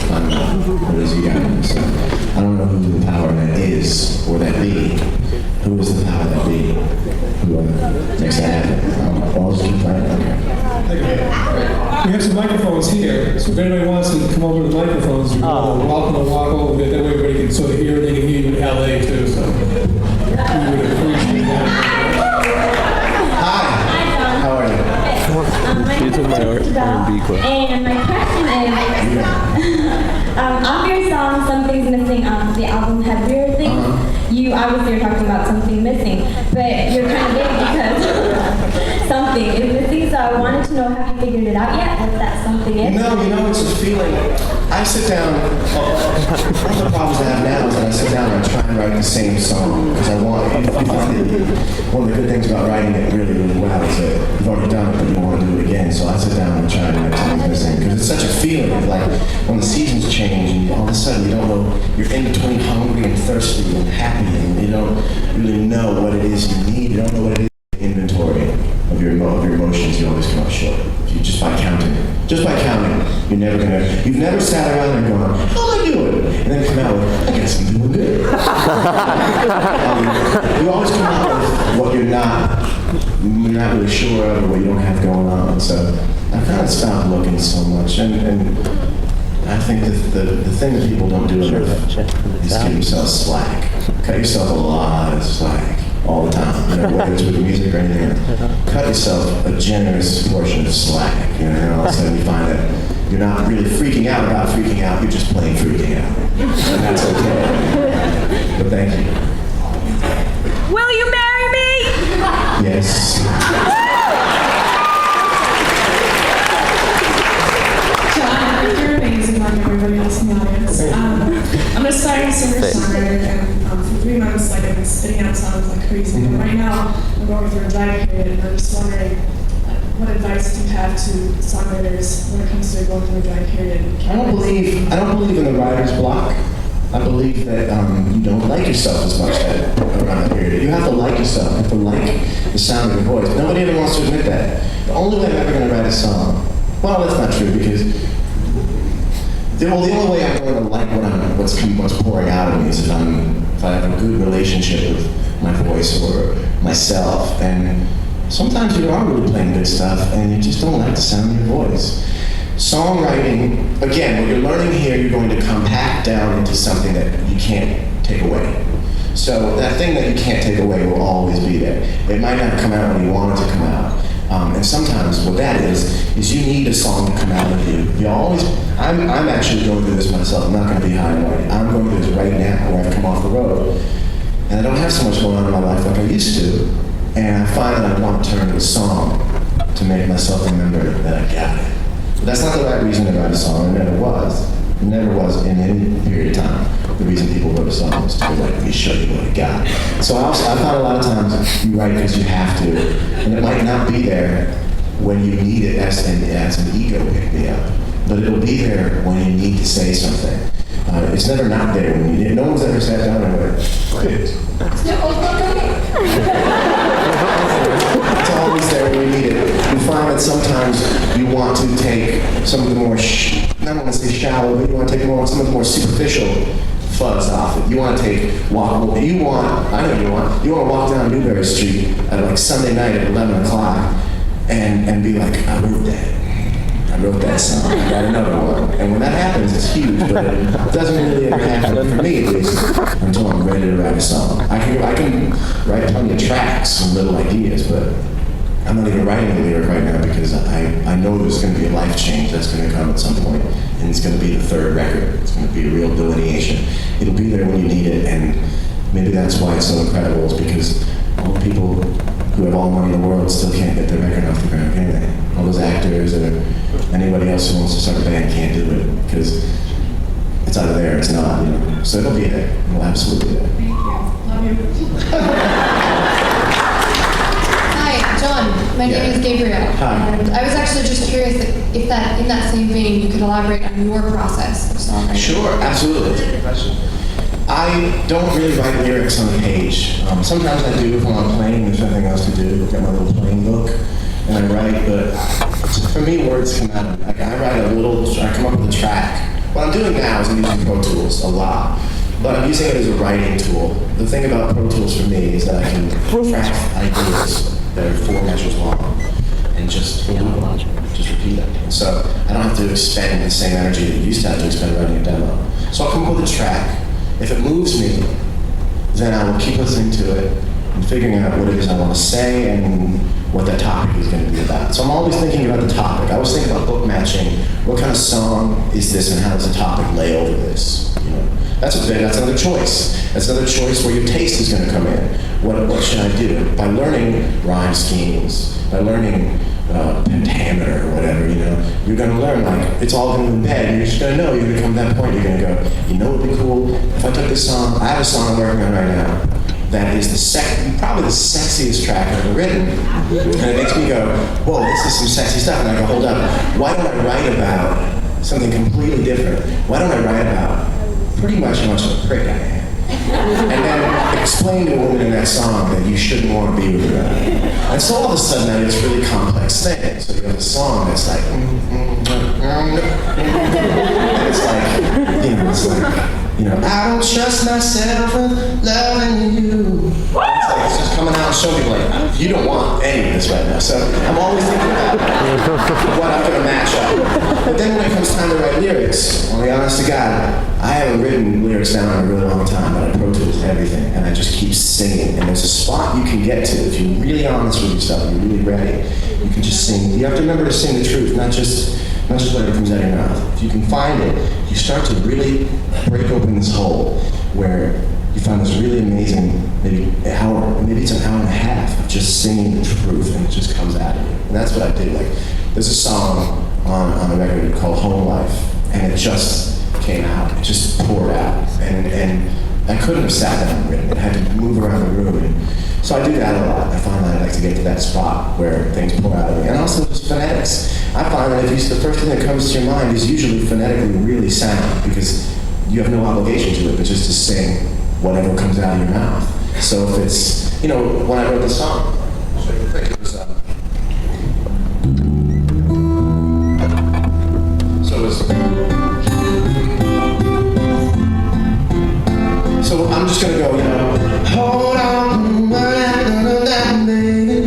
Find out what is he got. So I don't know who the power that is or that be. Who is the power that be? Who makes that happen? I'll just keep playing. Okay. We have some microphones here, so if anybody wants to come over to the microphones, you're welcome to walk over there. That way everybody can sort of hear, they can hear you in LA too, so we would appreciate that. How are you? These are my R&B class. And my question is, on your song, Something's Missing, the album Heavier Things, you obviously are talking about something missing, but you're kind of big because something is missing, so I wanted to know, have you figured it out yet, what that something is? No, it's a feeling. I sit down, one of the problems I have now is that I sit down and I try and write the same song, because I want, one of the good things about writing it really, really well is that you've already done it, but you want to do it again, so I sit down and try and write something missing, because it's such a feeling, of like when the seasons change and all of a sudden you don't know, you're in between hungry and thirsty and happy, and you don't really know what it is you need, you don't know what it is. Inventory of your emotions, you always come up short. If you just by counting, you've never sat around and gone, how am I doing? And then come out with, I guess I'm doing good. You always come out with what you're not really sure of or what you don't have going on. So I kind of stopped looking so much, and I think that the thing that people don't do enough is give themselves slack. Cut yourself a lot of slack. All the time, whether it's with music or anything. Cut yourself a generous portion of slack, and all of a sudden you find that you're not really freaking out about freaking out, you're just plain freaking out. And that's okay. But thank you. Will you marry me? Yes. John, you're amazing like everybody else in the audience. I'm a singer-songwriter, and for 3 months, like, I've been spitting out songs like crazy. And right now, I'm going through a dry period, and I'm just wondering, what advice do you have to songwriters when it comes to going through a dry period? I don't believe in the writer's block. I believe that you don't like yourself as much around that period. You have to like yourself. You have to like the sound of your voice. Nobody ever wants to admit that. The only way I'm ever going to write a song, well, that's not true, because the only way I'm going to like what's pouring out of me is if I have a good relationship with my voice or myself. And sometimes you are really playing good stuff and you just don't like the sound of your voice. Songwriting, again, what you're learning here, you're going to compact down into something that you can't take away. So that thing that you can't take away will always be there. It might not come out when you want it to come out. And sometimes what that is you need a song to come out of you. I'm actually going through this myself. I'm not going to be high and mighty. I'm going through this right now where I've come off the road. And I don't have so much going on in my life like I used to. And I find that I want to turn to a song to make myself remember that I got it. But that's not the right reason to write a song. It never was. It never was in any period of time. The reason people wrote a song was to go like, let me show you what I got. So I found a lot of times you write because you have to. And it might not be there when you need it as an ego pick-me-up. But it'll be there when you need to say something. It's never not there when you need it. No one's ever sat down and went, wait. It's always there when you need it. You find that sometimes you want to take some of the more, I don't want to say shallow, but you want to take some of the more superficial fuzz off it. You want to you want to walk down Newberry Street at like Sunday night at 11 o'clock and be like, I wrote that song, I got another one. And when that happens, it's huge, but it doesn't really ever happen, for me at least, until I'm ready to write a song. I can write plenty of tracks and little ideas, but I'm not even writing a lyric right now because I know there's going to be a life change that's going to come at some point, and it's going to be the third record. It's going to be a real delineation. It'll be there when you need it, and maybe that's why it's so incredible, is because all the people who have all the money in the world still can't get their record off the ground, can they? All those actors or anybody else who wants to start a band can't do it because it's either there or it's not, you know. So it'll be there. It'll absolutely be there. Thank you. Love you. Hi, John. My name is Gabriel. Hi. And I was actually just curious if that, in that same vein, you could elaborate on your process of songwriting. Sure, absolutely. That's a good question. I don't really write lyrics on a page. Sometimes I do if I'm playing, there's nothing else to do. I've got my little playing book and I write, but for me, words come out of me. Like I come up with a track. What I'm doing now is I'm using Pro Tools a lot, but I'm using it as a writing tool. The thing about Pro Tools for me is that I can track ideas that are 4 measures long and just repeat it. And so I don't have to expend the same energy that you used to have to expend writing a demo. So I'll come up with a track. If it moves me, then I will keep listening to it and figuring out what it is I want to say and what that topic is going to be about. So I'm always thinking about the topic. I always think about book matching. What kind of song is this and how does the topic lay over this? You know, that's another choice. That's another choice where your taste is going to come in. What should I do? By learning rhyme schemes, by learning pentameter or whatever, you know, you're going to learn, like, it's all going to embed, and you're just going to know, you're going to come to that point, you're going to go, you know what would be cool? If I took this song, I have a song I'm working on right now, that is probably the sexiest track I've ever written, and it makes me go, whoa, this is some sexy stuff, and I go, hold up, why don't I write about something completely different? Why don't I write about pretty much how much of a prick I am? And then explain to a woman in that song that you shouldn't want to be with her. And so all of a sudden now it's really complex thing. So you have a song that's like, and it's like, I don't trust myself with loving you. It's just coming out and showing people like, you don't want any of this right now. So I'm always thinking about what I'm going to match up. But then when it comes time to write lyrics, I'll be honest to God, I haven't written lyrics down in a really long time, but I Pro Tools everything, and I just keep singing. And there's a spot you can get to if you're really honest with yourself, you're really ready. You can just sing. You have to remember to sing the truth, not just whatever comes out of your mouth. If you can find it, you start to really break open this hole where you find this really amazing, maybe it's an hour and a half of just singing the truth, and it just comes out of you. And that's what I did. Like, there's a song on the record called Home Life, and it just came out. It just poured out, and I couldn't have sat down and written it. I had to move around the room. And so I do that a lot. I find that I like to get to that spot where things pour out of me. And also just phonetics. I find that the first thing that comes to your mind is usually phonetically really sound, because you have no obligation to it, but just to sing whatever comes out of your mouth. So if it's, when I wrote the song, I'll show you the thing. It was, So I'm just gonna go, hold on, baby.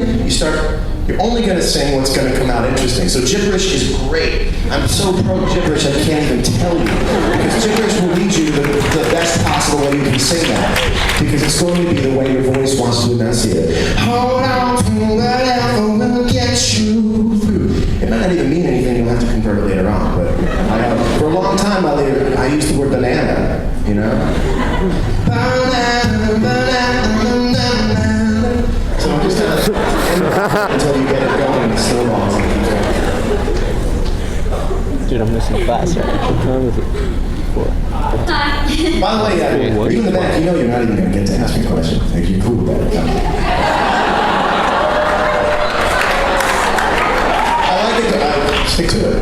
You're only gonna sing what's gonna come out interesting. So gibberish is great. I'm so pro gibberish I can't even tell you. Because gibberish will lead you to the best possible way you can sing that. Because it's going to be the way your voice wants to enunciate. Hold on to whatever will get you through. It might not even mean anything, you'll have to convert it later on. But for a long time I used the word banana, So I'm just gonna until you get it going and snowballs. Dude, I'm missing class. What time is it? 4. Hi. By the way, you in the back, you're not even gonna get to ask me a question. Like, you're cool with that. I like it. Stick to it.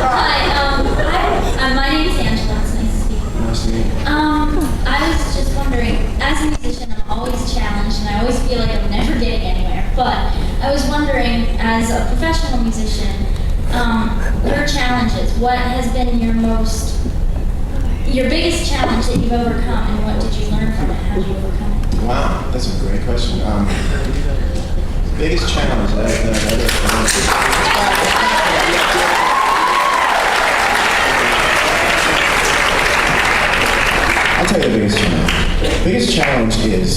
Hi, my name is Angela. It's nice to speak with you. Nice to meet you. I was just wondering, as a musician, I'm always challenged, and I always feel like I'm never getting anywhere. But I was wondering, as a professional musician, your challenges. What has been your biggest challenge that you've overcome, and what did you learn from it? How did you overcome it? Wow, that's a great question. Biggest challenge that I've ever. I'll tell you the biggest challenge. The biggest challenge is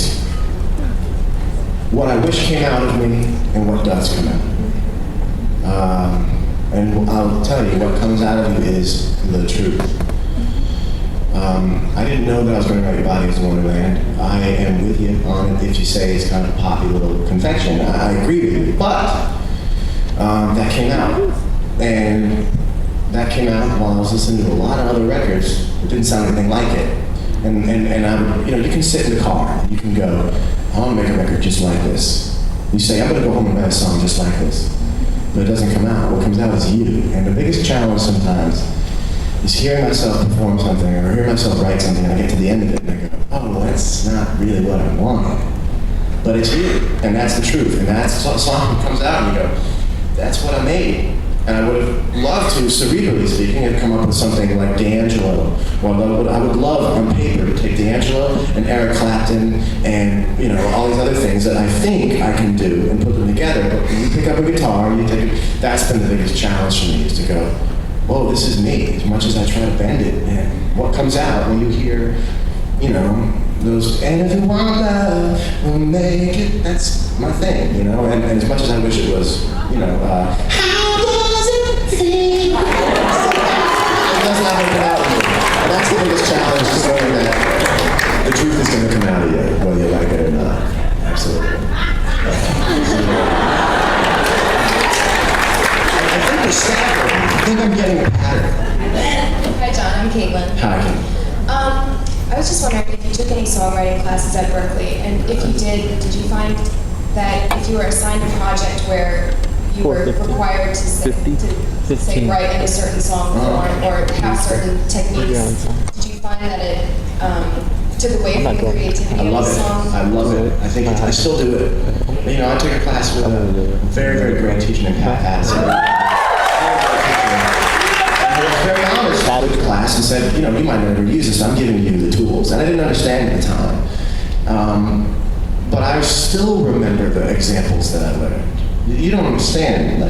what I wish came out of me and what does come out of me. And I'll tell you, what comes out of you is the truth. I didn't know that I was going to write Bodies in Wonderland. I am with you on it if you say it's kind of a poppy little confection. I agree with you. But that came out. And that came out while I was listening to a lot of other records that didn't sound anything like it. And I would, you can sit in the car and you can go, I want to make a record just like this. You say, I'm going to go home and write a song just like this. But it doesn't come out. What comes out is you. And the biggest challenge sometimes is hearing myself perform something or hearing myself write something and I get to the end of it and I go, oh, well, that's not really what I wanted. But it's you. And that's the truth. And that's the song that comes out and you go, that's what I made. And I would have loved to, cerebrally speaking, have come up with something like D'Angelo. Well, I would love on paper to take D'Angelo and Eric Clapton and all these other things that I think I can do and put them together. But when you pick up a guitar, that's been the biggest challenge for me, is to go, whoa, this is me. As much as I try to bend it, and what comes out when you hear, those, and if you want love, we'll make it. That's my thing, And as much as I wish it was, it does not make it out of me. And that's the biggest challenge, is knowing that the truth is going to come out of you, whether you like it or not. Absolutely. I think we're staggering. I think I'm getting a pattern. Hi, John. I'm Caitlin. Hi, Caitlin. I was just wondering if you took any songwriting classes at Berklee, and if you did you find that if you were assigned a project where you were required to say write in a certain song form or have certain techniques, did you find that it took away from the creativity of the song? I love it. I think I still do it. I took a class with a very, very great teacher named Pat Patterson. I was very honest with the class and said, you might never use this, I'm giving you the tools. And I didn't understand at the time. But I still remember the examples that I learned. You don't understand,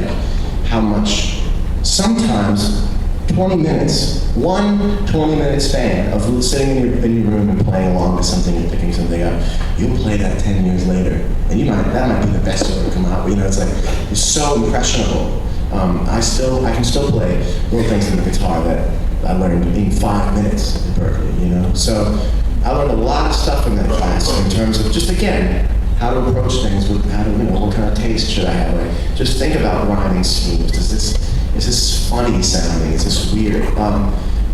how much, sometimes 20 minutes, one 20-minute span of sitting in your room and playing along to something and picking something up, you'll play that 10 years later. And that might be the best you'll ever come out with. It's so impressionable. I can still play little things on the guitar that I learned in 5 minutes at Berklee, So I learned a lot of stuff in that class in terms of just, again, how to approach things, what kind of taste should I have? Just think about rhyming schemes. Is this funny sounding? Is this weird?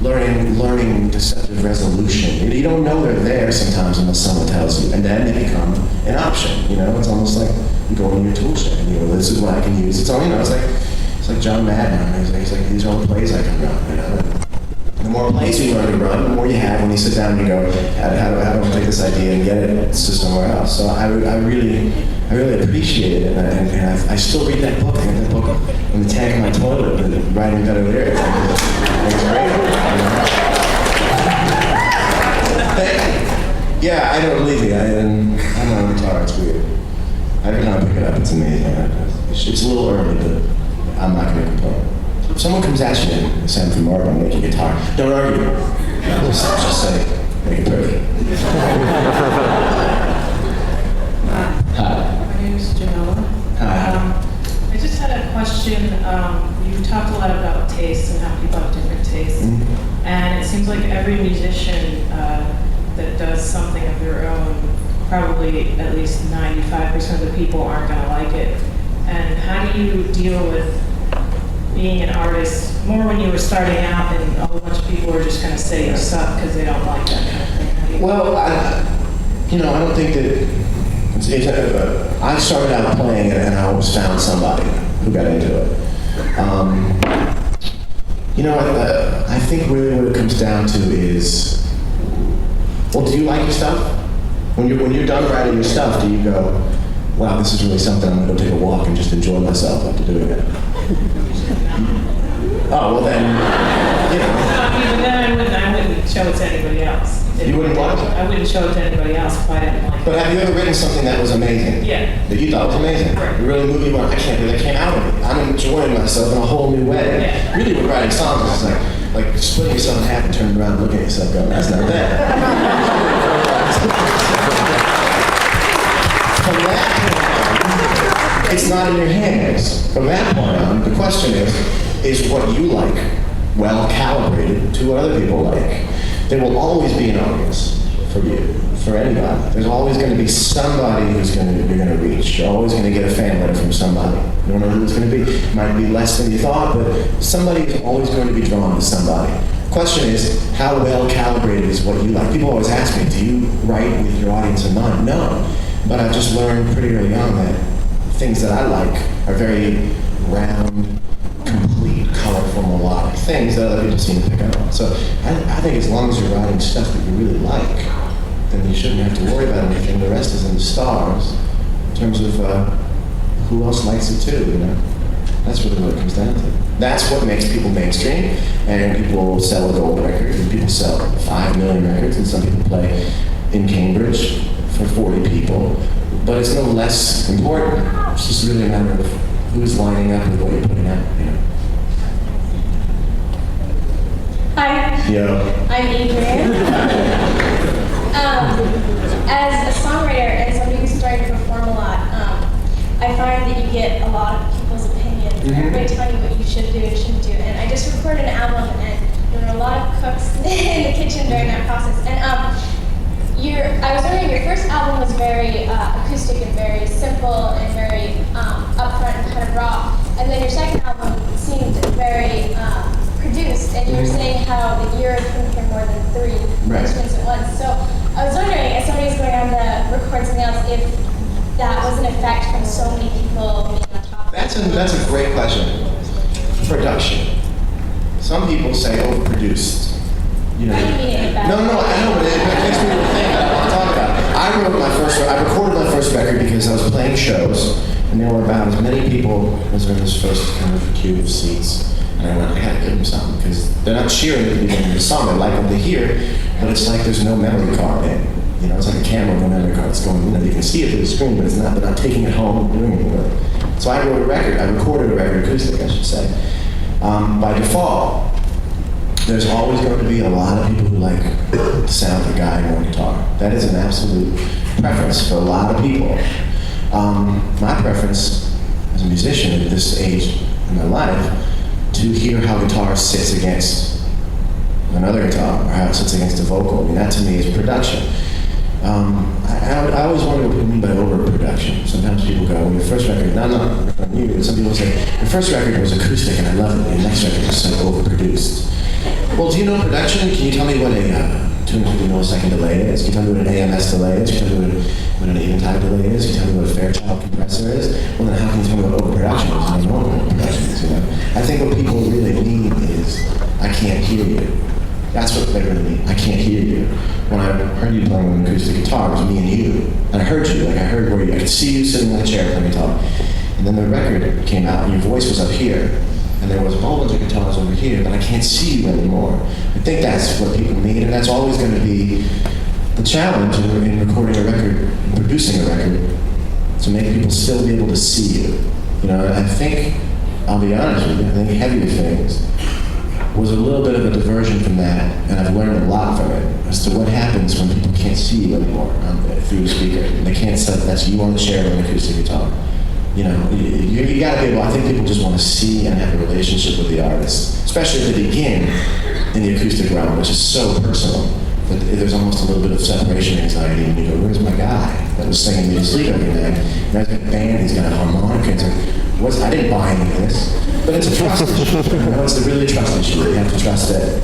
Learning deceptive resolution. You don't know they're there sometimes unless someone tells you, and then they become an option. It's almost like you go in your tool shed. This is what I can use. It's like John Madden. He's like, these are all the plays I can run. The more plays you learn to run, the more you have when you sit down and you go, how do I take this idea and get it to somewhere else? So I really appreciate it, and I still read that book. I got that book in the tank of my toilet, and writing better lyrics. It's great. Yeah, I don't believe me. I'm on a guitar. It's weird. Every time I pick it up, it's amazing. It's a little early, but I'm not going to complain. If someone comes at you and says, from Mark, I'm making a guitar, don't argue. Just say, make it perfect. Hi. My name is Janella. Hi. I just had a question. You talked a lot about tastes and how people have different tastes. Mm-hmm. And it seems like every musician that does something of their own, probably at least 95% of the people aren't going to like it. And how do you deal with being an artist, more when you were starting out and a whole bunch of people were just going to say you suck because they don't like that kind of thing? Well, I don't think that I started out playing it and I always found somebody who got into it. I think really what it comes down to is, well, do you like your stuff? When you're done writing your stuff, do you go, wow, this is really something, I'm going to go take a walk and just enjoy myself after doing it? Oh, well then, Even then I wouldn't show it to anybody else. You wouldn't what? I wouldn't show it to anybody else if I didn't like it. But have you ever written something that was amazing? Yeah. That you thought was amazing? Right. You really moved you on, I can't believe that came out of me. I'm enjoying myself in a whole new way. Yeah. Really with writing songs, it's like splitting yourself in half and turning around and looking at yourself going, that's not bad. From that point on, it's not in your hands. From that point on, the question is what you like well calibrated to what other people like? There will always be an audience for you, for anybody. There's always going to be somebody you're going to reach. You're always going to get a fan letter from somebody. You don't know who it's going to be. It might be less than you thought, but somebody is always going to be drawn to somebody. Question is, how well calibrated is what you like? People always ask me, do you write with your audience in mind? No, but I've just learned pretty early on that things that I like are very round, complete, colorful, melodic things that other people seem to pick up on. So I think as long as you're writing stuff that you really like, then you shouldn't have to worry about anything. The rest is in the stars in terms of who else likes it too, you know? That's really what it comes down to. That's what makes people mainstream, and people sell a gold record, and people sell 5 million records, and some people play in Cambridge for 40 people. But it's no less important. It's just really a matter of who's lining up with what you're putting out, you know? Hi. Yo. I'm Adrian. As a songwriter and somebody who's starting to perform a lot, I find that you get a lot of people's opinions. Everybody telling you what you should do and shouldn't do. And I just recorded an album, and there were a lot of cooks in the kitchen during that process. And I was wondering, your first album was very acoustic and very simple and very upfront and kind of raw. And then your second album seemed very produced, and you were saying how the ear couldn't hear more than 3 instruments at once. So I was wondering, if somebody's going on to record something else, if that was an effect from so many people being on top of it. That's a great question. Production. Some people say overproduced. You know, I didn't mean it in that. No, I know, but it makes me think. I want to talk about it. I recorded my first record because I was playing shows, and there were about as many people as were in this first kind of queue of seats. And I went, I gotta give them something, because they're not cheering at the beginning of the song. They like what they hear, but it's like there's no memory card in. You know, it's like a camera with no memory card. It's going, you know, you can see it through the screen, but they're not taking it home and doing anything with it. So I recorded a record acoustic, I should say. By default, there's always going to be a lot of people who like the sound of a guy on guitar. That is an absolute preference for a lot of people. My preference as a musician at this age in my life, to hear how guitar sits against another guitar, or how it sits against a vocal. I mean, that to me is production. I always wonder what people mean by overproduction. Sometimes people go, well, your first record, no, I'm not from you, some people say, your first record was acoustic and I love it, your next record was so overproduced. Well, do you know production? Can you tell me what a 250 millisecond delay is? Can you tell me what an AMS delay is? Can you tell me what an Eventide delay is? Can you tell me what a Fairchild compressor is? Well, then how can you tell me what overproduction is? I don't know what overproduction is, you know? I think what people really mean is, I can't hear you. That's what they really mean. I can't hear you. When I heard you playing an acoustic guitar, it was me and you. And I heard you, like I heard where you, I could see you sitting in the chair playing guitar. And then the record came out and your voice was up here. And there was a whole bunch of guitars over here, but I can't see you anymore. I think that's what people mean, and that's always going to be the challenge in recording a record, and producing a record, to make people still be able to see you. You know, I think, I'll be honest with you, I think Heavier Things was a little bit of a diversion from that, and I've learned a lot from it as to what happens when people can't see you anymore through the speaker. And they can't say that's you on the chair with an acoustic guitar. You know, you gotta be able, I think people just want to see and have a relationship with the artist, especially if they begin in the acoustic realm, which is so personal. But there's almost a little bit of separation anxiety when you go, where's my guy that was singing me to sleep every night? Now he's got a band, he's got a harmonica, it's like, I didn't buy any of this. But it's a trust issue, you know, it's a really trust issue. You have to trust that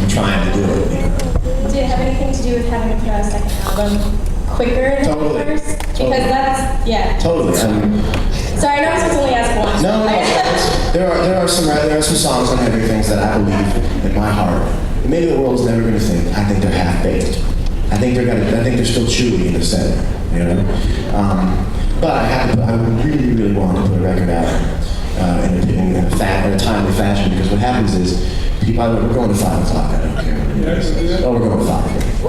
I'm trying to do it, you know. Did it have anything to do with having to put out a second album quicker than the first? Because that's, yeah. Totally. Sorry, I know I'm supposed to only ask one. No. There are some songs on Heavier Things that I believe in my heart. Maybe the world's never going to think. I think they're half-baked. I think they're still chewy in the center, you know. But I really, really wanted to put a record out in a timely fashion, because what happens is people, we're going to 5 o'clock. I don't care. Oh, we're going to 5.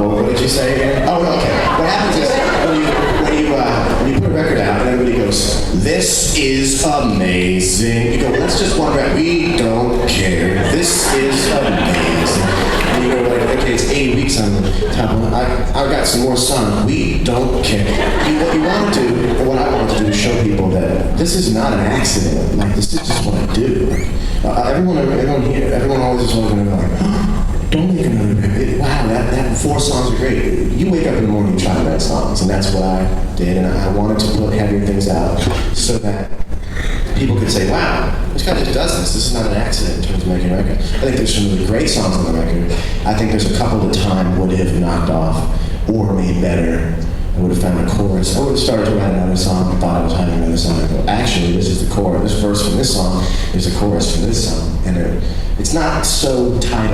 What did you say again? Oh, okay. What happens is when you put a record out and everybody goes, "This is amazing." You go, "That's just one record. We don't care. This is amazing." And you know, like, okay, it's 8 weeks on the top one. I've got some more songs. We don't care. What you want to do, or what I want to do, is show people that this is not an accident. Like, this is just what I do. Everyone here, everyone always is always going to go like, don't make another record. Wow, that 4 songs are great. You wake up in the morning and try to write songs, and that's what I did. And I wanted to put heavier things out so that people could say, wow, this guy just does this. This is not an accident in terms of making a record. I think there's some really great songs on the record. I think there's a couple that time would have knocked off or made better. I would have found a chorus. I would have started to write another song and thought I was having another song. I go, actually, this is the chorus. This verse from this song is the chorus from this song. And it's not so tight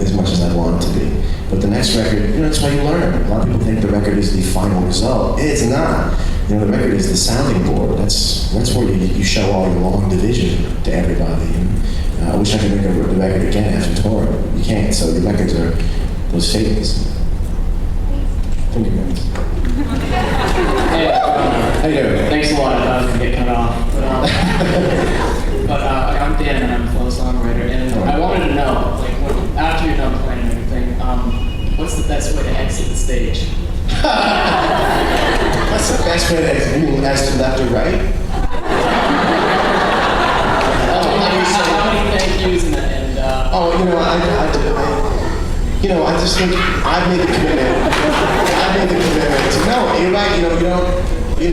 as much as I want it to be. But the next record, that's how you learn. A lot of people think the record is the final result. It's not. The record is the sounding board. That's where you show all your long division to everybody. And, I wish I could make the record again after touring. You can't. So the records are those statements. Thank you, guys. Hey, how you doing? Thanks a lot. I was gonna get cut off, but I'm Dan and I'm a flow songwriter, and I wanted to know, like, after you're done playing and everything, what's the best way to exit the stage? What's the best way to exit? You mean as to left or right? How many thank yous and I just think I've made the commitment. No, you're right.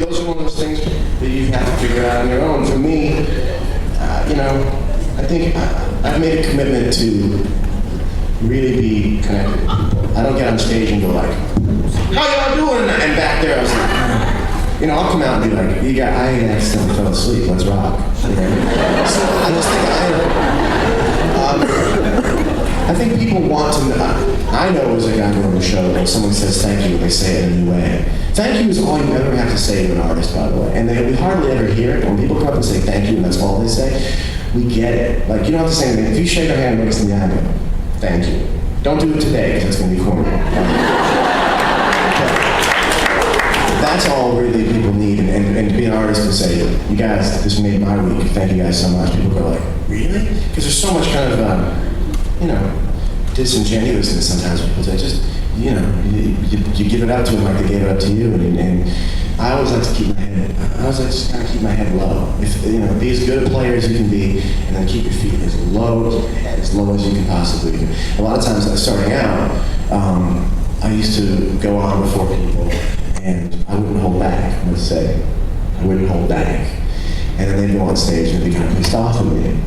Those are one of those things that you have to figure out on your own. For me, I think I've made a commitment to really be connected with people. I don't get on stage and go like, how y'all doing? And back there I was like, I'll come out and be like, I accidentally fell asleep, let's rock. So I just think I think people want to know. I know as a guy going to a show, when someone says thank you, they say it in a new way. Thank you is all you ever have to say to an artist, by the way. And we hardly ever hear it. When people come up and say thank you and that's all they say, we get it. Like, you don't have to say anything. If you shake our hand and look us in the eye and go, thank you. Don't do it today, because it's going to be corny. That's all really people need. And to be an artist and say, you guys, this made my week. Thank you guys so much. People go like, really? Because there's so much kind of, disingenuousness sometimes people say, just, you give it up to them like they gave it up to you. And I always like to keep my head, just kind of keep my head low. Be as good a player as you can be, and then keep your feet as low as you can possibly do. A lot of times starting out, I used to go on before people, and I wouldn't hold back, let's say. I wouldn't hold back. And then they'd go on stage and they'd be kind of pissed off at me.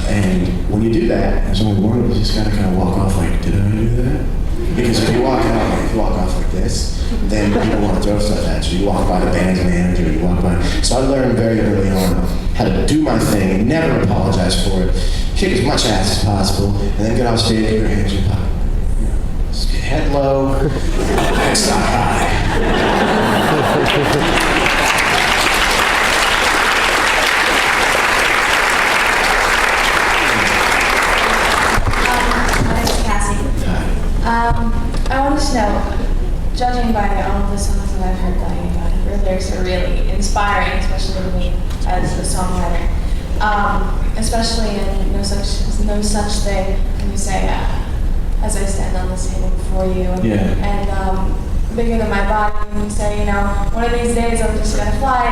And when you do that, there's only one, you just gotta kind of walk off like, did I do that? Because if you walk off like this, then people want to throw stuff at you. You walk by the band's manager, you walk by. So I learned very early on how to do my thing, never apologize for it, kick as much ass as possible, and then get off stage, keep your hands in your pocket. Head low, and stop high. I wanted to know, judging by all of the songs that I've heard by you, your lyrics are really inspiring, especially to me as a songwriter. Especially in no such thing can you say, as I stand on this table before you, and bigger than my body, and you say, one of these days I'm just gonna fly,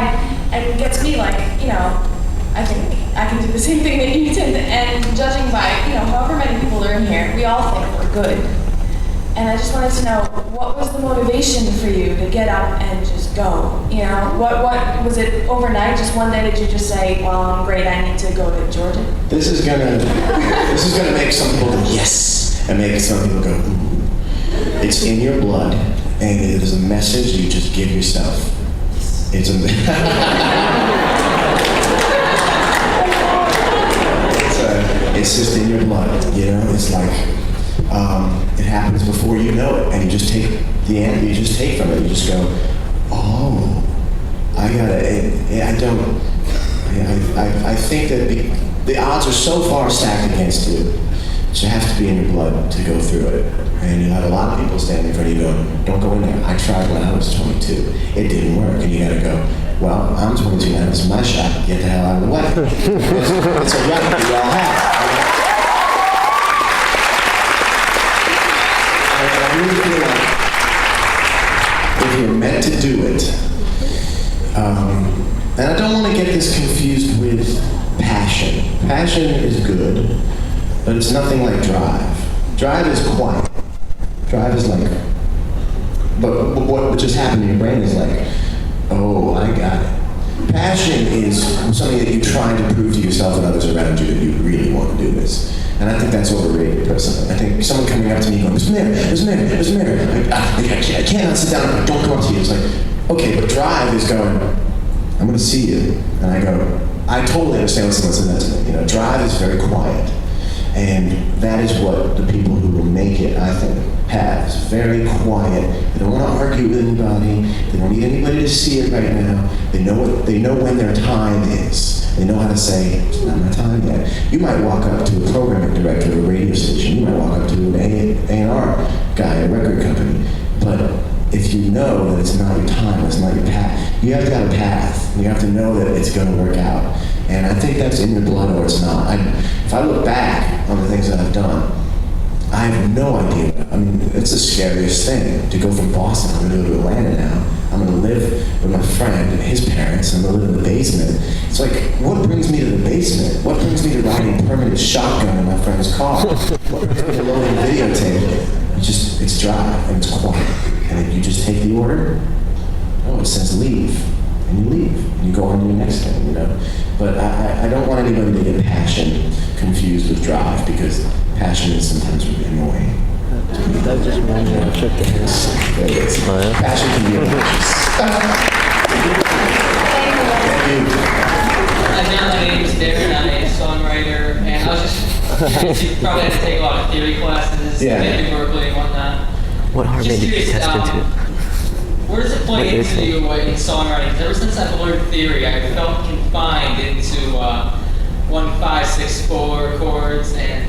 and it gets me like, I think I can do the same thing that you did. And judging by, however many people are in here, we all think we're good. And I just wanted to know, what was the motivation for you to get up and just go? What was it overnight? Just one day did you just say, well, I'm great, I need to go to Georgia? This is gonna make some people go, yes, and make some people go, ooh. It's in your blood, and it is a message you just give yourself. It's just in your blood, It's like, it happens before you know it, and you just take the end, you just take from it, you just go, oh, I think that the odds are so far stacked against you, you have to be in your blood to go through it. And you have a lot of people standing in front of you going, don't go in there. I tried when I was 22. It didn't work, and you gotta go, well, I'm 22 now, it's my shot, get the hell out of the way. It's a right we all have. meant to do it. And I don't want to get this confused with passion. Passion is good, but it's nothing like drive. Drive is quiet. Drive is like, but what just happened in your brain is like, oh, I got it. Passion is something that you're trying to prove to yourself and others around you that you really want to do this. And I think that's overrated, personally. I think someone coming up to me going, Mr. Mayor, I cannot sit down, don't come up to you. It's like, okay, but drive is going, I'm going to see you. And I go, I totally understand what someone said that to me. You know, drive is very quiet. And that is what the people who will make it, I think, have. It's very quiet. They don't want to argue with anybody. They don't need anybody to see it right now. They know when their time is. They know how to say, it's not my time yet. You might walk up to a programming director of a radio station. You might walk up to an A&R guy at a record company. But if you know that it's not your time, it's not your path, you have to have a path. You have to know that it's going to work out. And I think that's in your blood or it's not. If I look back on the things that I've done, I have no idea. I mean, it's the scariest thing to go from Boston. I'm going to go to Atlanta now. I'm going to live with my friend and his parents. I'm going to live in the basement. It's like, what brings me to the basement? What brings me to riding permanent shotgun in my friend's car? What brings me to loading videotape? It's dry and it's quiet. And then you just take the order. Oh, it says leave. And you leave. And you go on to the next thing, you know? But I don't want anybody to get passion confused with drive, because passion is sometimes really annoying. That just reminds me of a trip to his. Passion can be obnoxious. Thank you. My name is Darren. I'm a songwriter, and I was just you probably had to take a lot of theory classes in Berklee and whatnot. What hard made you test into? Where does it play into you in songwriting? 'Cause ever since I've learned theory, I felt confined into 1, 5, 6, 4 chords and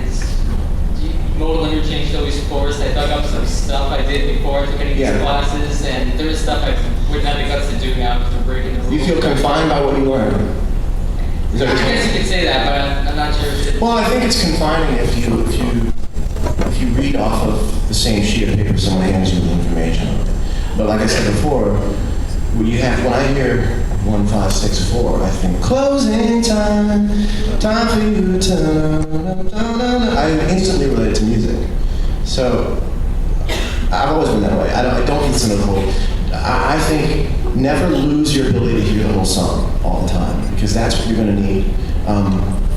modal interchange to those chords. I dug up some stuff I did before I took any of these classes, and there was stuff I wouldn't have the guts to do now because I'm breaking the rules. You feel confined by what you learned? I guess you could say that, but I'm not sure. Well, I think it's confining if you read off of the same sheet of paper someone hands you the information. But like I said before, when I hear 1, 5, 6, 4, I think closing time for you to I instantly relate to music. So I've always been that way. I don't consider the whole. I think never lose your ability to hear the whole song all the time, because that's what you're going to need.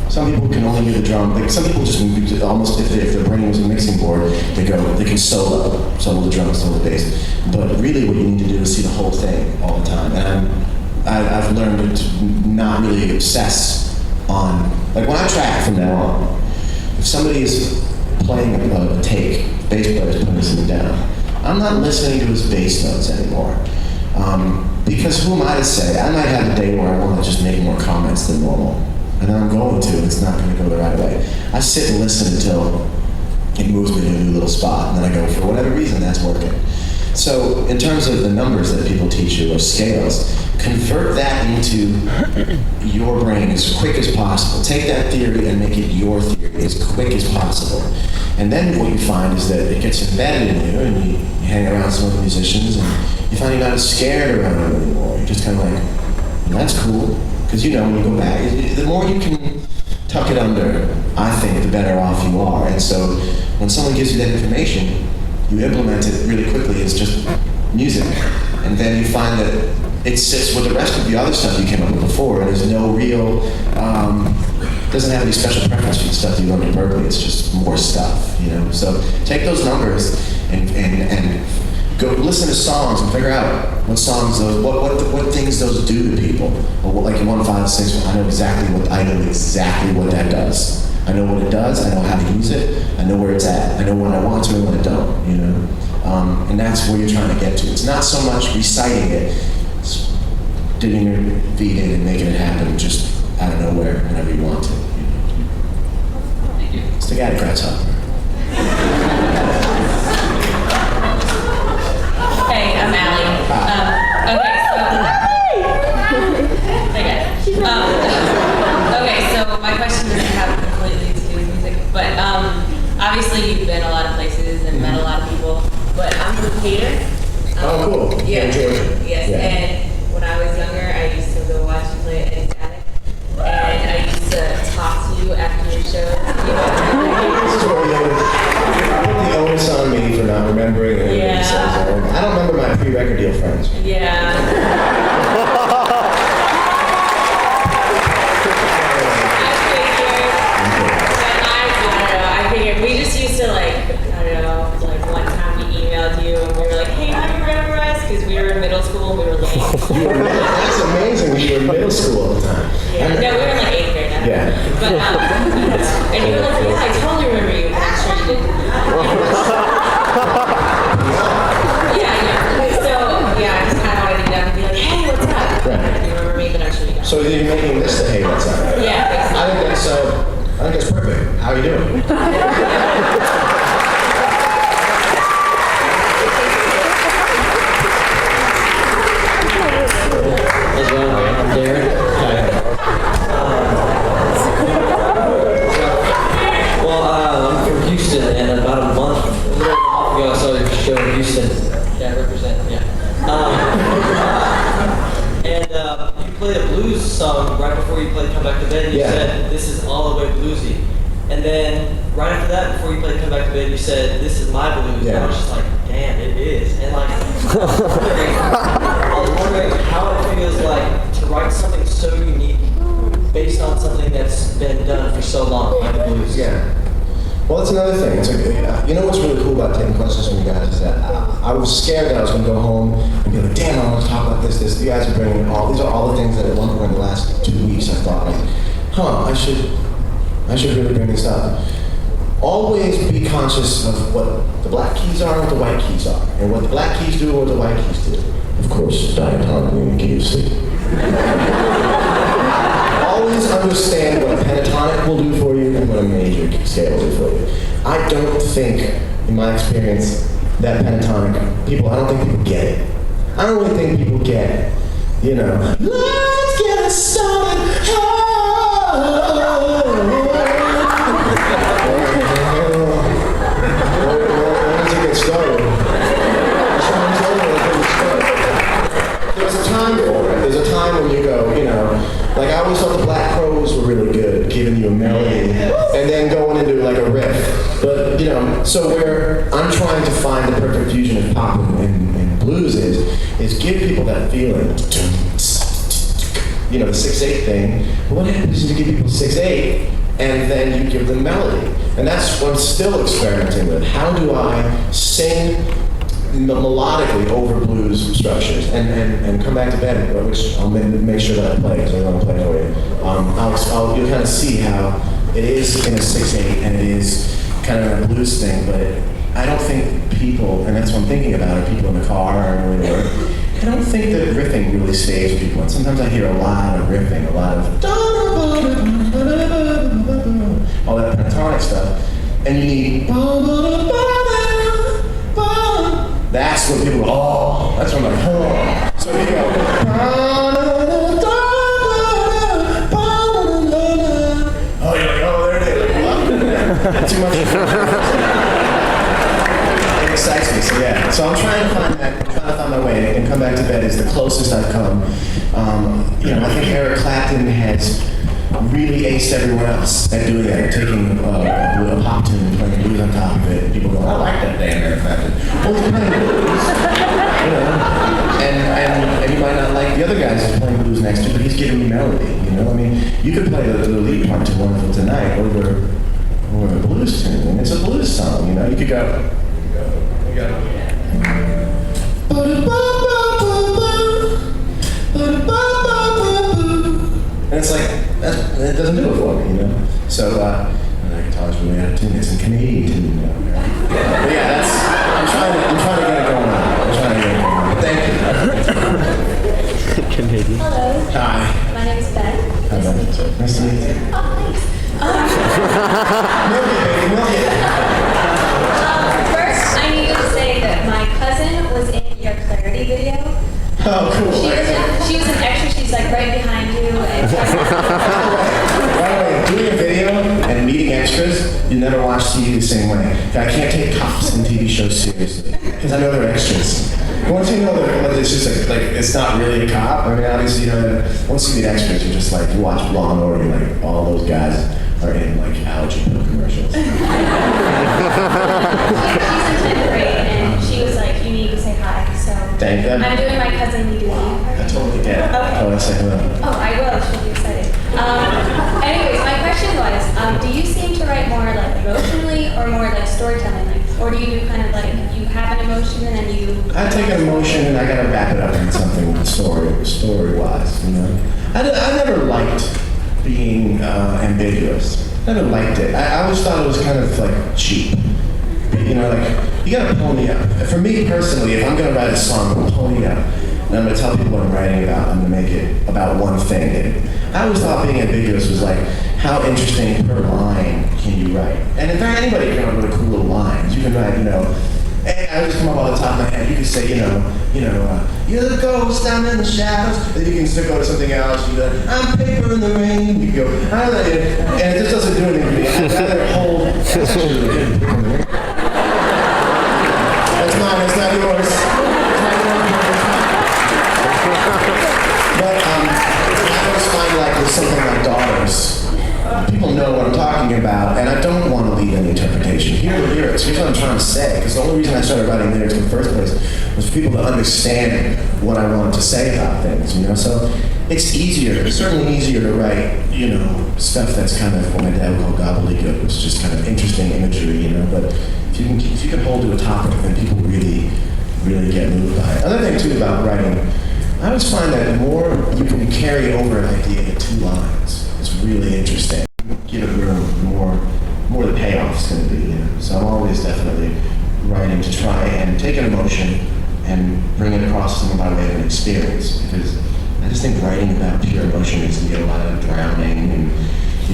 Some people can only hear the drum. Like some people just almost, if their brain was a mixing board, they can solo the drums, solo the bass. But really, what you need to do is see the whole thing all the time. And I've learned to not really obsess on, like when I track from now on, if somebody is playing a take, bass player is putting something down, I'm not listening to his bass notes anymore. Because who am I to say? I might have a day where I want to just make more comments than normal. And then I'm going to, it's not going to go the right way. I sit and listen until it moves me to a new little spot, and then I go, for whatever reason, that's working. So in terms of the numbers that people teach you, or scales, convert that into your brain as quick as possible. Take that theory and make it your theory as quick as possible. And then what you find is that it gets embedded in you, and you hang around some other musicians, and you find you're not as scared around them anymore. You're just kind of like, well, that's cool. Because you know, when you go back, the more you can tuck it under, I think, the better off you are. And so when someone gives you that information, you implement it really quickly. It's just music. And then you find that it sits with the rest of the other stuff you came up with before, and there's no real, doesn't have any special preference for the stuff you learned at Berklee. It's just more stuff, you know? So take those numbers and go listen to songs and figure out what songs those, what things those do to people. Or what, like 1, 5, 6, I know exactly what that does. I know what it does. I know how to use it. I know where it's at. I know when I want to and when I don't. You know, and that's where you're trying to get to. It's not so much reciting it, it's digging your feet in and making it happen just out of nowhere whenever you want to. You know? Thank you. It's the guy that cracks up. Hey, I'm Allie. Okay, so my question doesn't have completely to do with music, but obviously you've been a lot of places and met a lot of people, but I'm from Cater. Oh, cool. Yeah. In Georgia. Yes, Yeah. and when I was younger, I used to go watch you play at Eddie's Attic. And I used to talk to you after your shows. Put the onus on me for not remembering it. Yeah. I don't remember my pre-record deal friends. Yeah. I figured we just used to like one time we emailed you and we were like, hey, how do you remember us? Because we were in middle school and we were late. That's amazing. You were in middle school at the time. Yeah, no, we were in like 8th grade now. Yeah. But, and you were like, yeah, I totally remember you, but I'm sure you didn't. Yeah. So, yeah, I just kind of wanted to get up and be like, hey, what's up? Right. You remember me, but I'm sure you don't. So you're making this the hey, what's up? Yeah, basically. I think that's perfect. How are you doing? I'm Darren. I'm from Houston, and about a month ago, I saw your show in Houston. Yeah, I represent, yeah. And you played a blues song right before you played Come Back to Bed, and you said, this is all the way bluesy. And then right after that, before you played Come Back to Bed, you said, this is my blues. Yeah. And I was just like, damn, it is. And like, I was wondering how it feels like to write something so unique based on something that's been done for so long, like the blues. Yeah. Well, that's another thing. It's like, you know what's really cool about taking questions from you guys is that I was scared that I was going to go home and be like, damn, I want to talk about this. You guys are bringing these are all the things that at one point in the last 2 weeks I thought, like, I should really bring this up. Always be conscious of what the black keys are and what the white keys are. And what the black keys do and what the white keys do. Of course, diatonic in the key of C. Always understand what a pentatonic will do for you and what a major scale will do for you. I don't think, in my experience, that pentatonic, I don't think people get it. I don't really think people get, let's get us started. There's a time for it. There's a time when you go, like I always thought the Black Crowes were really good, giving you a melody and then going into like a riff. But so where I'm trying to find the perfect fusion of pop and blues is give people that feeling. The 6/8 thing. But what happens is you give people 6/8 and then you give them melody. And that's what I'm still experimenting with. How do I sing melodically over blues structures and Come Back to Bed, which I'll make sure that I play because I want to play for you. You'll kind of see how it is in a 6/8 and it is kind of a blues thing, but I don't think people, and that's what I'm thinking about, are people in the car or whatever. I don't think that riffing really stays with people. And sometimes I hear a lot of riffing, a lot of all that pentatonic stuff, and you need that's when people go, that's when I'm like, So you go, you're like, there it is. Like, too much. It excites me, so yeah. So I'm trying to find my way, and Come Back to Bed is the closest I've come. I think Eric Clapton has really aced everyone else at doing that, taking a pop tune and playing blues on top of it. People go, I like that damn Eric Clapton. Well, he's playing blues, and you might not like the other guys who's playing blues next to you, but he's giving you melody. You could play the lead part to Wonderful Tonight over a blues tune, and it's a blues song. You could go. And it's like, it doesn't do it for me, So, that guitar's really out of tune. It's in Canadian tune, But yeah, I'm trying to get it going on. But thank you. Canadian. Hello. Hi. My name is Ben. Hi, Ben. Nice to meet you. Oh, thanks. Milk it. First, I need to say that my cousin was in your Clarity video. Oh, cool. She was an extra. She's like right behind you. And By the way, doing a video and meeting extras, you never watch TV the same way. I can't take cops in TV shows seriously because I know they're extras. Once you know that it's just like it's not really a cop. I mean, obviously, once you meet experts, you're just like, you watch Law and Order, and like all those guys are in like allergy pill commercials. She's in 10th grade, and she was like, you need to say hi, so. Thank them. I'm doing my cousinly duty. I totally get it. Okay. Oh, that's like Oh, I will, she'll be excited. Anyways, my question was, do you seem to write more like emotionally or more like storytelling? Or do you do kind of like, you have an emotion and then you... I take an emotion and I gotta wrap it up in something story-wise, you know? I never liked being ambiguous. I never liked it. I always thought it was kind of like cheap. You know, like, you gotta pony up. For me personally, if I'm gonna write a song, I'm gonna pony up. And I'm gonna tell people what I'm writing about. I'm gonna make it about one thing. I always thought being ambiguous was like, how interesting per line can you write? And in fact, anybody can write really cool little lines. You can write, I just come up off the top of my head. You can say, you're the ghost down in the shadows. Then you can still go to something else. You go, I'm paper in the rain. You go, I like it. And it just doesn't do anything for me. I'd rather hold. That's mine. It's not yours. But I always find like with something like Daughters, people know what I'm talking about, and I don't want to leave any interpretation. Here are the lyrics. Here's what I'm trying to say. Because the only reason I started writing lyrics in the first place was for people to understand what I wanted to say about things. So it's easier. It's certainly easier to write, stuff that's kind of what my dad would call gobbledygook, which is just kind of interesting imagery. But if you can hold to a topic, then people really, really get moved by it. Another thing too about writing, I always find that the more you can carry over an idea in 2 lines, it's really interesting. Give it room, the more the payoff's going to be. So I'm always definitely writing to try and take an emotion and bring it across to someone by way of an experience. Because I just think writing about pure emotion is going to get a lot of drowning and if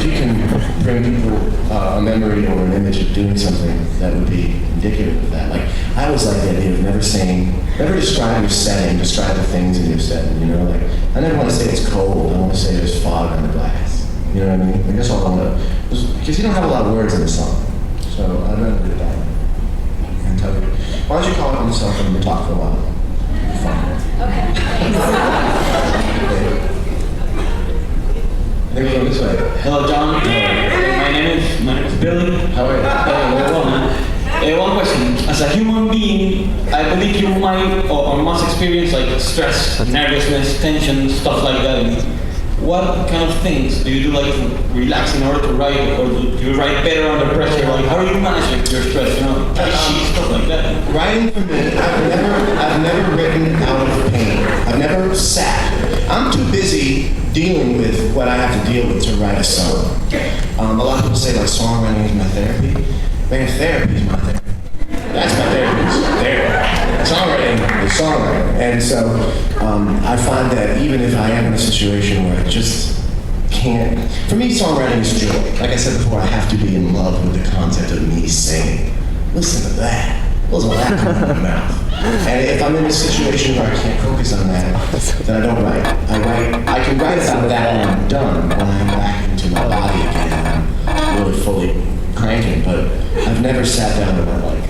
you can bring people a memory or an image of doing something that would be indicative of that. Like, I always like the idea of never describe your setting, describe the things in your setting, Like, I never want to say it's cold, I want to say there's fog on the glass. You know what I mean? Like, that's all I want to, because you don't have a lot of words in the song. So I'd rather do that. And tell you, why don't you call up yourself and we'll talk for a while? Okay. Let me go this way. Hello, John. My name is Billy. How are you? Very well, man. One question. As a human being, I believe you might or must experience like stress, nervousness, tension, stuff like that. What kind of things do you do like to relax in order to write, or do you write better under pressure? Like, how do you manage your stress? Stuff like that. Writing for me, I've never written out of pain. I've never sat. I'm too busy dealing with what I have to deal with to write a song. A lot of people say like songwriting is my therapy. Man, therapy is my therapy. That's my therapy. It's therapy. Songwriting is songwriting. And so I find that even if I am in a situation where I just can't, for me songwriting is joy. Like I said before, I have to be in love with the concept of me singing. Listen to that. What's all that coming out of my mouth? And if I'm in a situation where I can't focus on that, then I don't write. I can write about that when I'm done, when I'm back into my body again, and I'm really fully cranking, but I've never sat down and went like,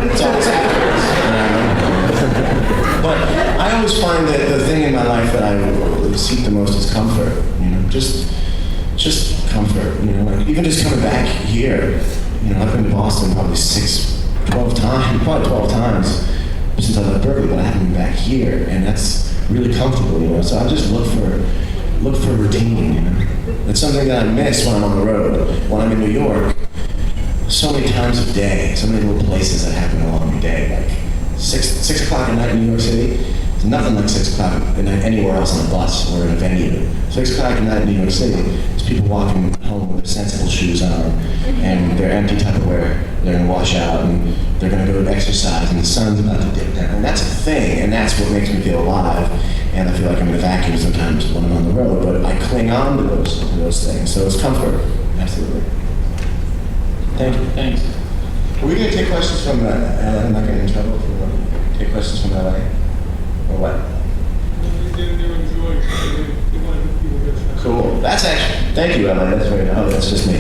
it's always afterwards. But I always find that the thing in my life that I seek the most is comfort, just comfort, like even just coming back here, I've been to Boston probably 12 times since I left Berklee, but I haven't been back here, and that's really comfortable, so I just look for routine, It's something that I miss when I'm on the road. When I'm in New York, so many times a day, so many little places that happen along the day, like 6 o'clock at night in New York City. It's nothing like 6 o'clock at night anywhere else on a bus or in a venue. 6 o'clock at night in New York City, there's people walking home with their sensible shoes on and their empty Tupperware. They're going to wash out and they're going to go to exercise and the sun's about to dip down. And that's a thing, and that's what makes me feel alive. And I feel like I'm in a vacuum sometimes when I'm on the road, but I cling on to those things. So it's comfort, absolutely. Thank you. Thanks. Are we going to take questions from LA? I'm not getting in trouble if we want to take questions from LA. Or what? Cool. That's actually, thank you, LA. That's very, that's just me.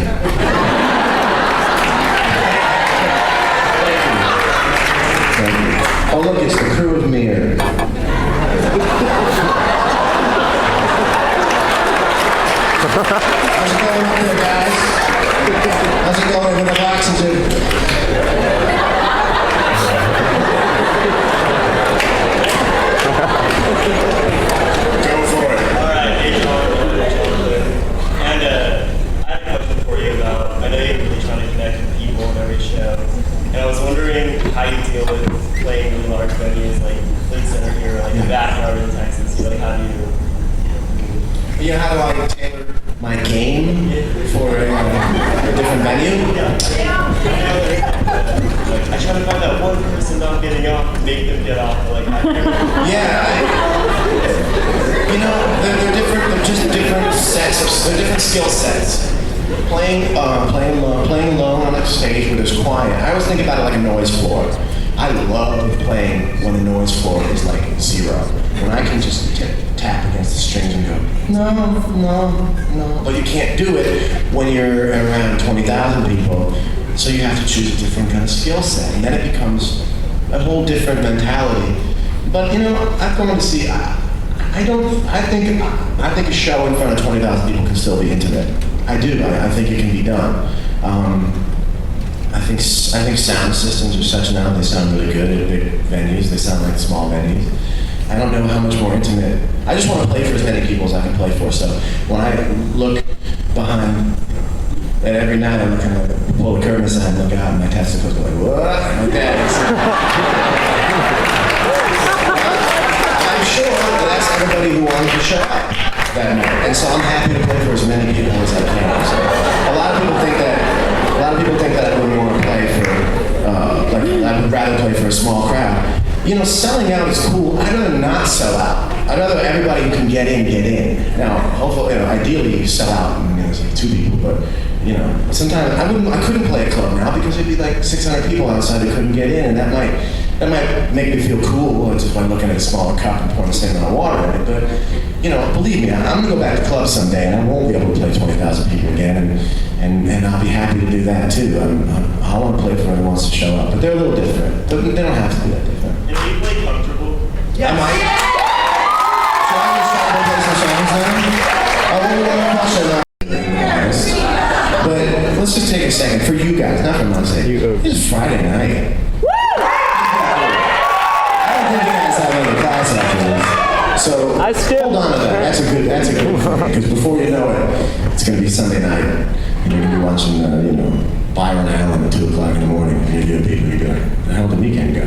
you know how do I tailor my game for a different venue? I try to find that one person not getting off and make them get off. You know, they're different. They're just different sets. They're different skill sets. Playing alone on a stage where there's quiet. I always think about it like a noise floor. I love playing when the noise floor is like 0. When I can just tap against the strings and go, no. But you can't do it when you're around 20,000 people. So you have to choose a different kind of skill set, and then it becomes a whole different mentality. But you know, I've gone to see. I think a show in front of 20,000 people can still be intimate. I do. I think it can be done. I think sound systems are such now. They sound really good at big venues. They sound like small venues. I don't know how much more intimate. I just want to play for as many people as I can play for. So when I look behind. And every night I kind of pull the curtain aside and look out, and my testicles go like, what? Like that. I'm sure that's everybody who wanted to show up that night. And so I'm happy to play for as many people as I can. So a lot of people think that I wouldn't want to play for, I would rather play for a small crowd. You know, selling out is cool. I'd rather not sell out. I'd rather everybody who can get in. Now, hopefully, ideally you sell out and there's like 2 people, but you know, sometimes I couldn't play a club now because there'd be like 600 people outside that couldn't get in, and that might make me feel cool just by looking at a smaller cup and pouring a same amount of water in it. But you know, believe me, I'm gonna go back to clubs someday, and I won't be able to play 20,000 people again, and I'll be happy to do that too. I want to play for whoever wants to show up, but they're a little different. They don't have to be that different. And you play comfortable? Yeah. I might. So I'm gonna start to play some songs now. But let's just take a second for you guys, not for my sake. It's Friday night. Woo! I don't think you guys have another class after this. So hold on to that. That's a good thing, because before you know it, it's going to be Sunday night, and you're going to be watching, Byron Allen at 2 o'clock in the morning. And you're people, you're going, the hell did the weekend go? I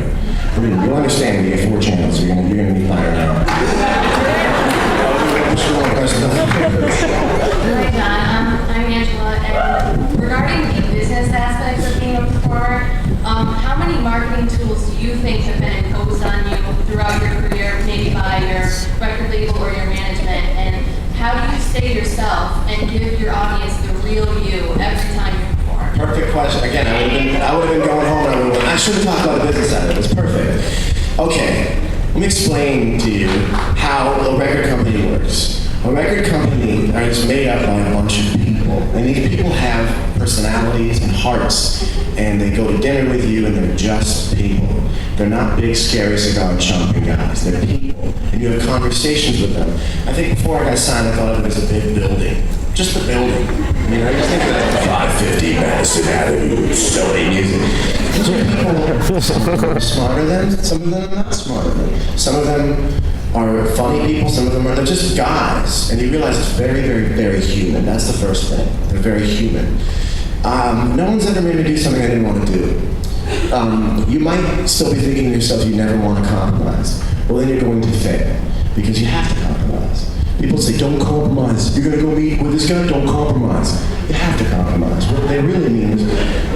mean, you'll understand we get 4 channels, so you're going to be Byron Allen. Hi, John. I'm Angela, and regarding the business aspects of being a performer, how many marketing tools do you think have been imposed on you throughout your career, maybe by your record label or your management, and how do you stay yourself and give your audience the real you every time you perform? Perfect question. Again, I would have been going home and I should have talked about the business side of it. It's perfect. Okay, let me explain to you how a record company works. A record company is made up by a bunch of people, and these people have personalities and hearts, and they go to dinner with you, and they're just people. They're not big, scary cigar chomping guys. They're people, and you have conversations with them. I think before I got signed, I thought of it as a big building. Just a building. I mean, I just think that 550 Madison Avenue, Stony music. Those are people. Some of them are smarter than, some of them are not smarter than. Some of them are funny people, some of them are, they're just guys. And you realize it's very, very, very human. That's the first thing. They're very human. No one's ever made me do something I didn't want to do. You might still be thinking to yourself you never want to compromise. Well, then you're going to fail, because you have to compromise. People say, don't compromise. You're going to go meet with this guy? Don't compromise. You have to compromise. What they really mean is,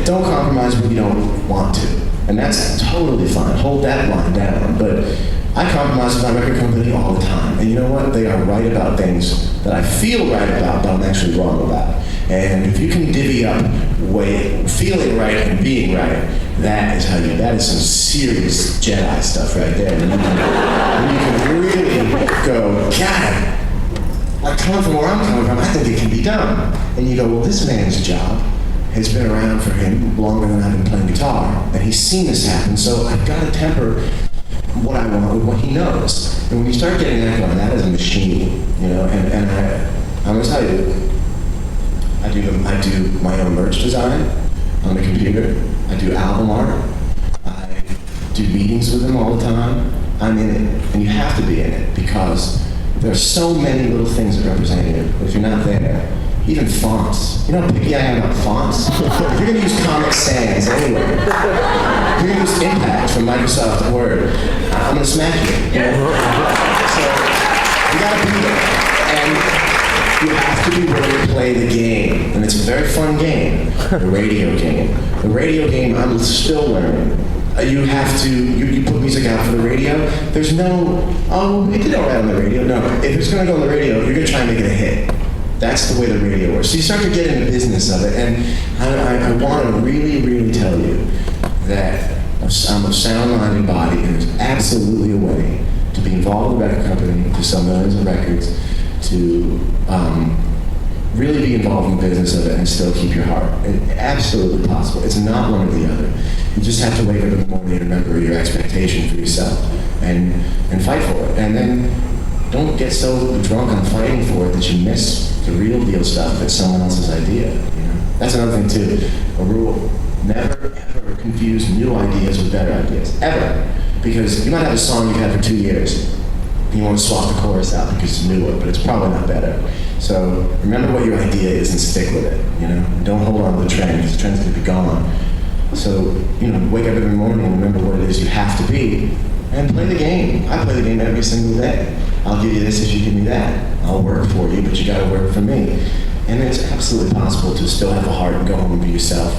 don't compromise when you don't want to. And that's totally fine. Hold that line down. But I compromise with my record company all the time. And you know what? They are right about things that I feel right about, but I'm actually wrong about. And if you can divvy up feeling right and being right, that is some serious Jedi stuff right there. When you can really go, God, like coming from where I'm coming from, I think it can be done. And you go, well, this man's job has been around for him longer than I've been playing guitar. And he's seen this happen, so I've got to temper what I want with what he knows. And when you start getting that going, that is a machine, you know, and I'm gonna tell you, I do my own merch design on the computer. I do album art. I do meetings with them all the time. I'm in it, and you have to be in it, because there are so many little things that represent you. If you're not there, even fonts. You know how picky I am about fonts? If you're gonna use Comic Sans anyway, if you're gonna use Impact from Microsoft Word, I'm gonna smack you. You know? So you gotta be there. And you have to be willing to play the game. And it's a very fun game, the radio game. The radio game, I'm still learning. You have to, you put music out for the radio. There's no, oh, it did all right on the radio. No, if it's going to go on the radio, you're going to try and make it a hit. That's the way the radio works. So you start to get in the business of it. And I want to really, really tell you that I'm a sound-minded body, and there's absolutely a way to be involved with a record company, to sell millions of records, to really be involved in the business of it and still keep your heart. It's absolutely possible. It's not one or the other. You just have to wake up in the morning and remember your expectation for yourself and fight for it. And then don't get so drunk on fighting for it that you miss the real deal stuff that's someone else's idea. You know? That's another thing too. A rule: never ever confuse new ideas with better ideas. Ever. Because you might have a song you've had for 2 years. You want to swap the chorus out because it's newer, but it's probably not better. So remember what your idea is and stick with it. You know, don't hold on to the trend because the trend's going to be gone. So wake up every morning and remember what it is you have to be, and play the game. I play the game every single day. I'll give you this if you give me that. I'll work for you, but you got to work for me. And it's absolutely possible to still have a heart and go home and be yourself,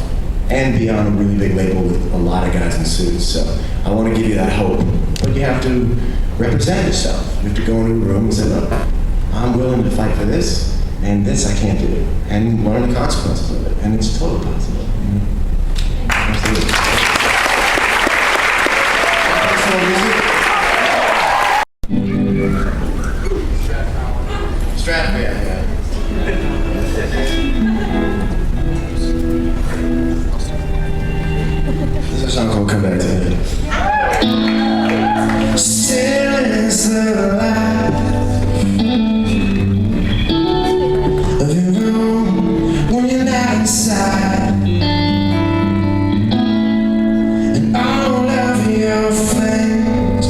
and be on a really big label with a lot of guys in suits. So I want to give you that hope, but you have to represent yourself. You have to go into a room and say, look, I'm willing to fight for this, and this I can't do, and learn the consequences of it. And it's totally possible. Absolutely. Stratford, yeah. This is a song called Come Back to Me. Still is the light of your room when you're not inside, and all of your friends,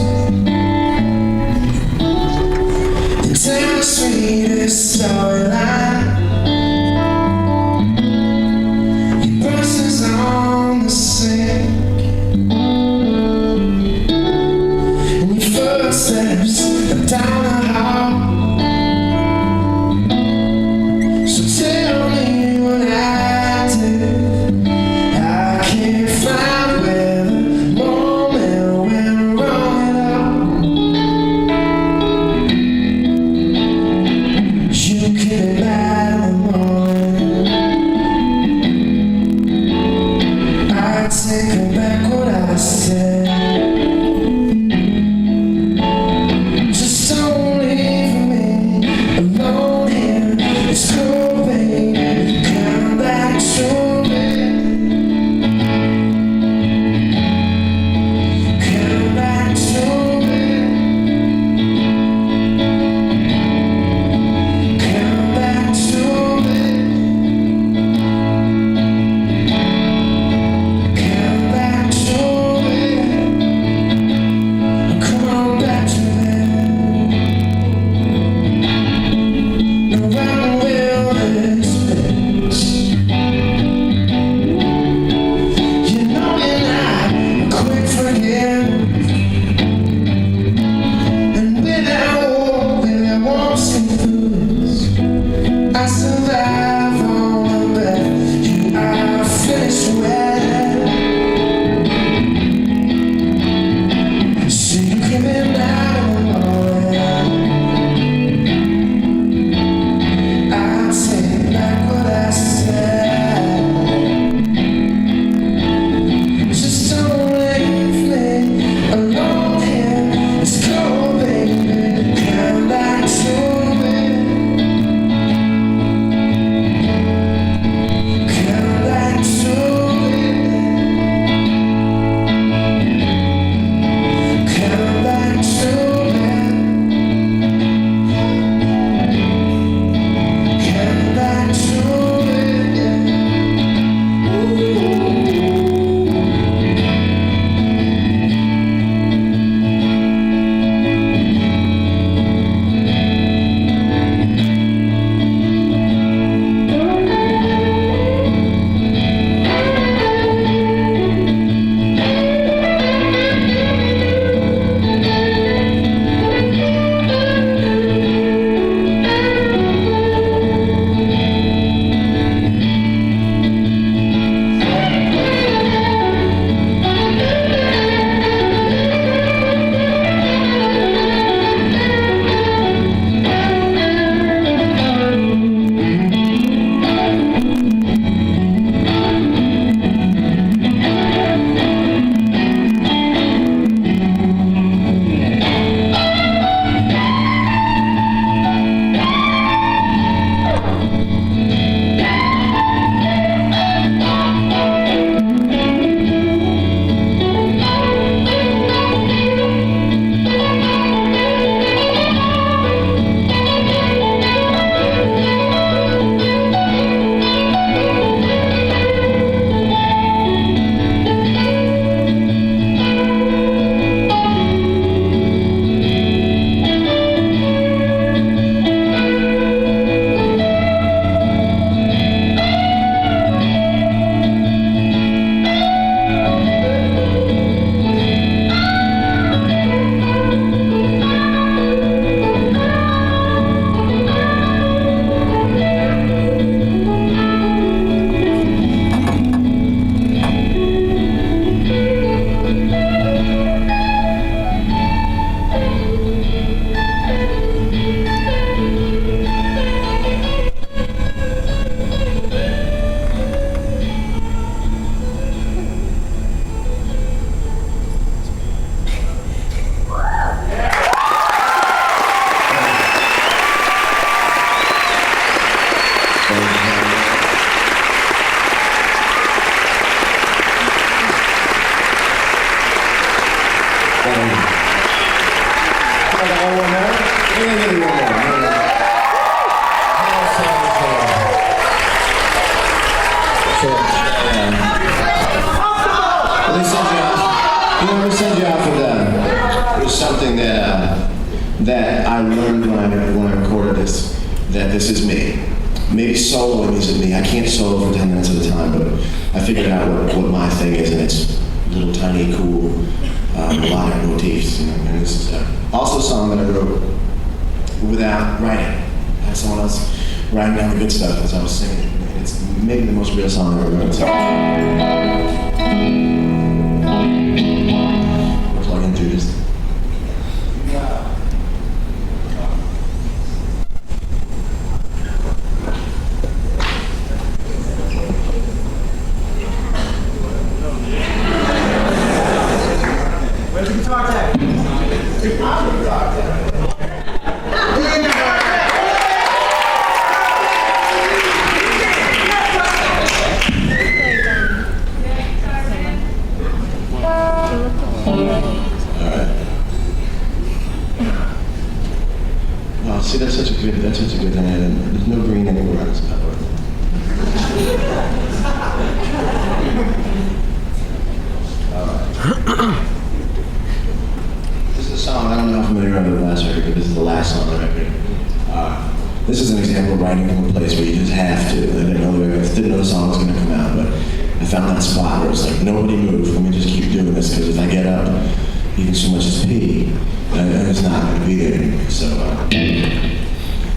and tell the sweetest storyline. Your person's on the sink, footsteps down the hall. So tell me what I did. I can't find where the moment went wrong at all. You keep me mad in the morning. I take back what I said. Just don't like I want more. Maybe I need one more. Let me send you out for that. It was something that I learned when I recorded this, that this is me. Maybe soloing isn't me. I can't solo for 10 minutes at a time, but I figured out what my thing is, and it's little tiny, cool, melodic motifs. And this is also a song that I wrote without writing. I had someone else writing down the good stuff as I was singing. And it's maybe the most real song I've ever written. So we're plugging through this. Where's the guitar tech? Guitar tech. Oh, see, that's such a good thing. There's no green anywhere on this cover. This is a song, I don't know how familiar you are with the last record, but this is the last song on the record. This is an example of writing from a place where you just have to. I didn't know the song was going to come out, but I found that spot where it's like, nobody move, let me just keep doing this, because if I get up, even so much as pee, and it's not going to be there anymore. So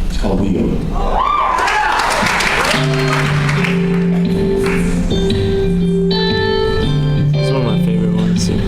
it's called Wheel. It's one of my favorite ones too.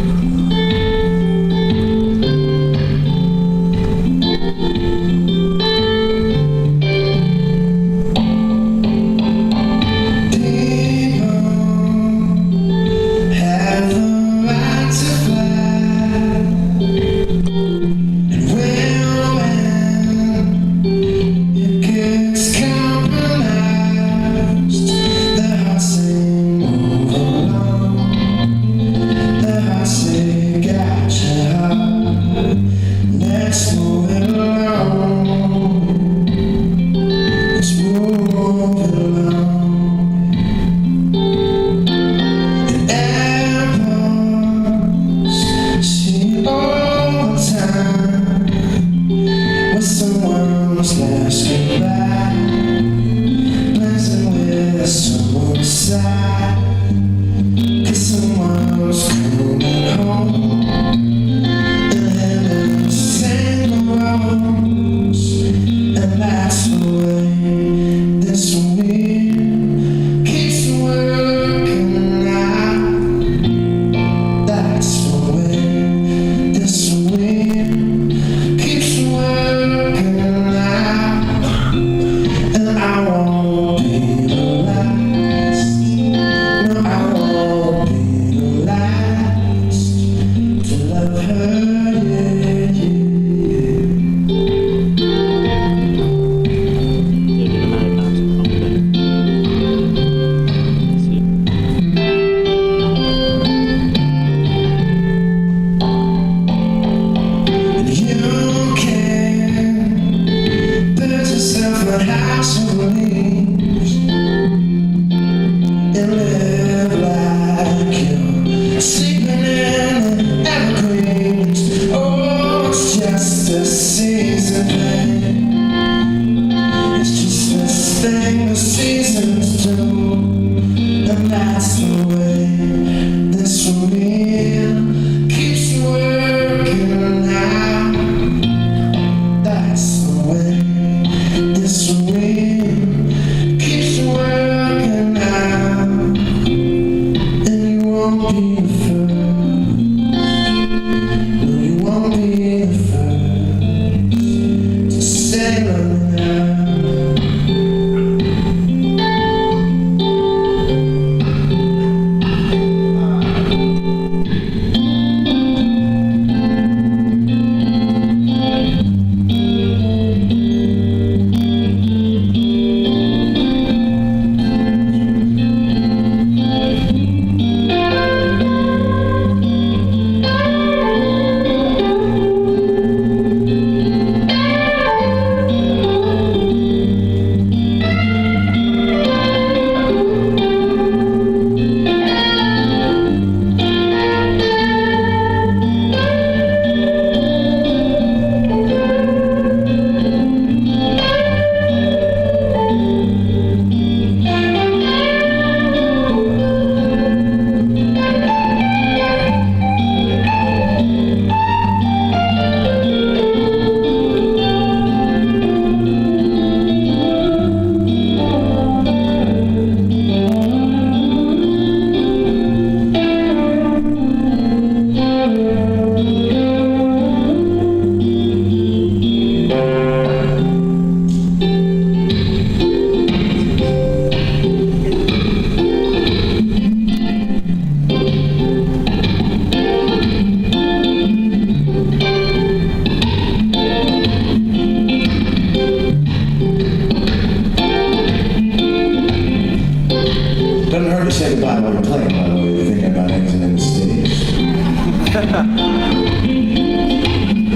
heard you say goodbye while you're playing, by the way. You're thinking about exiting the stage.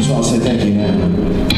So I'll say thank you now.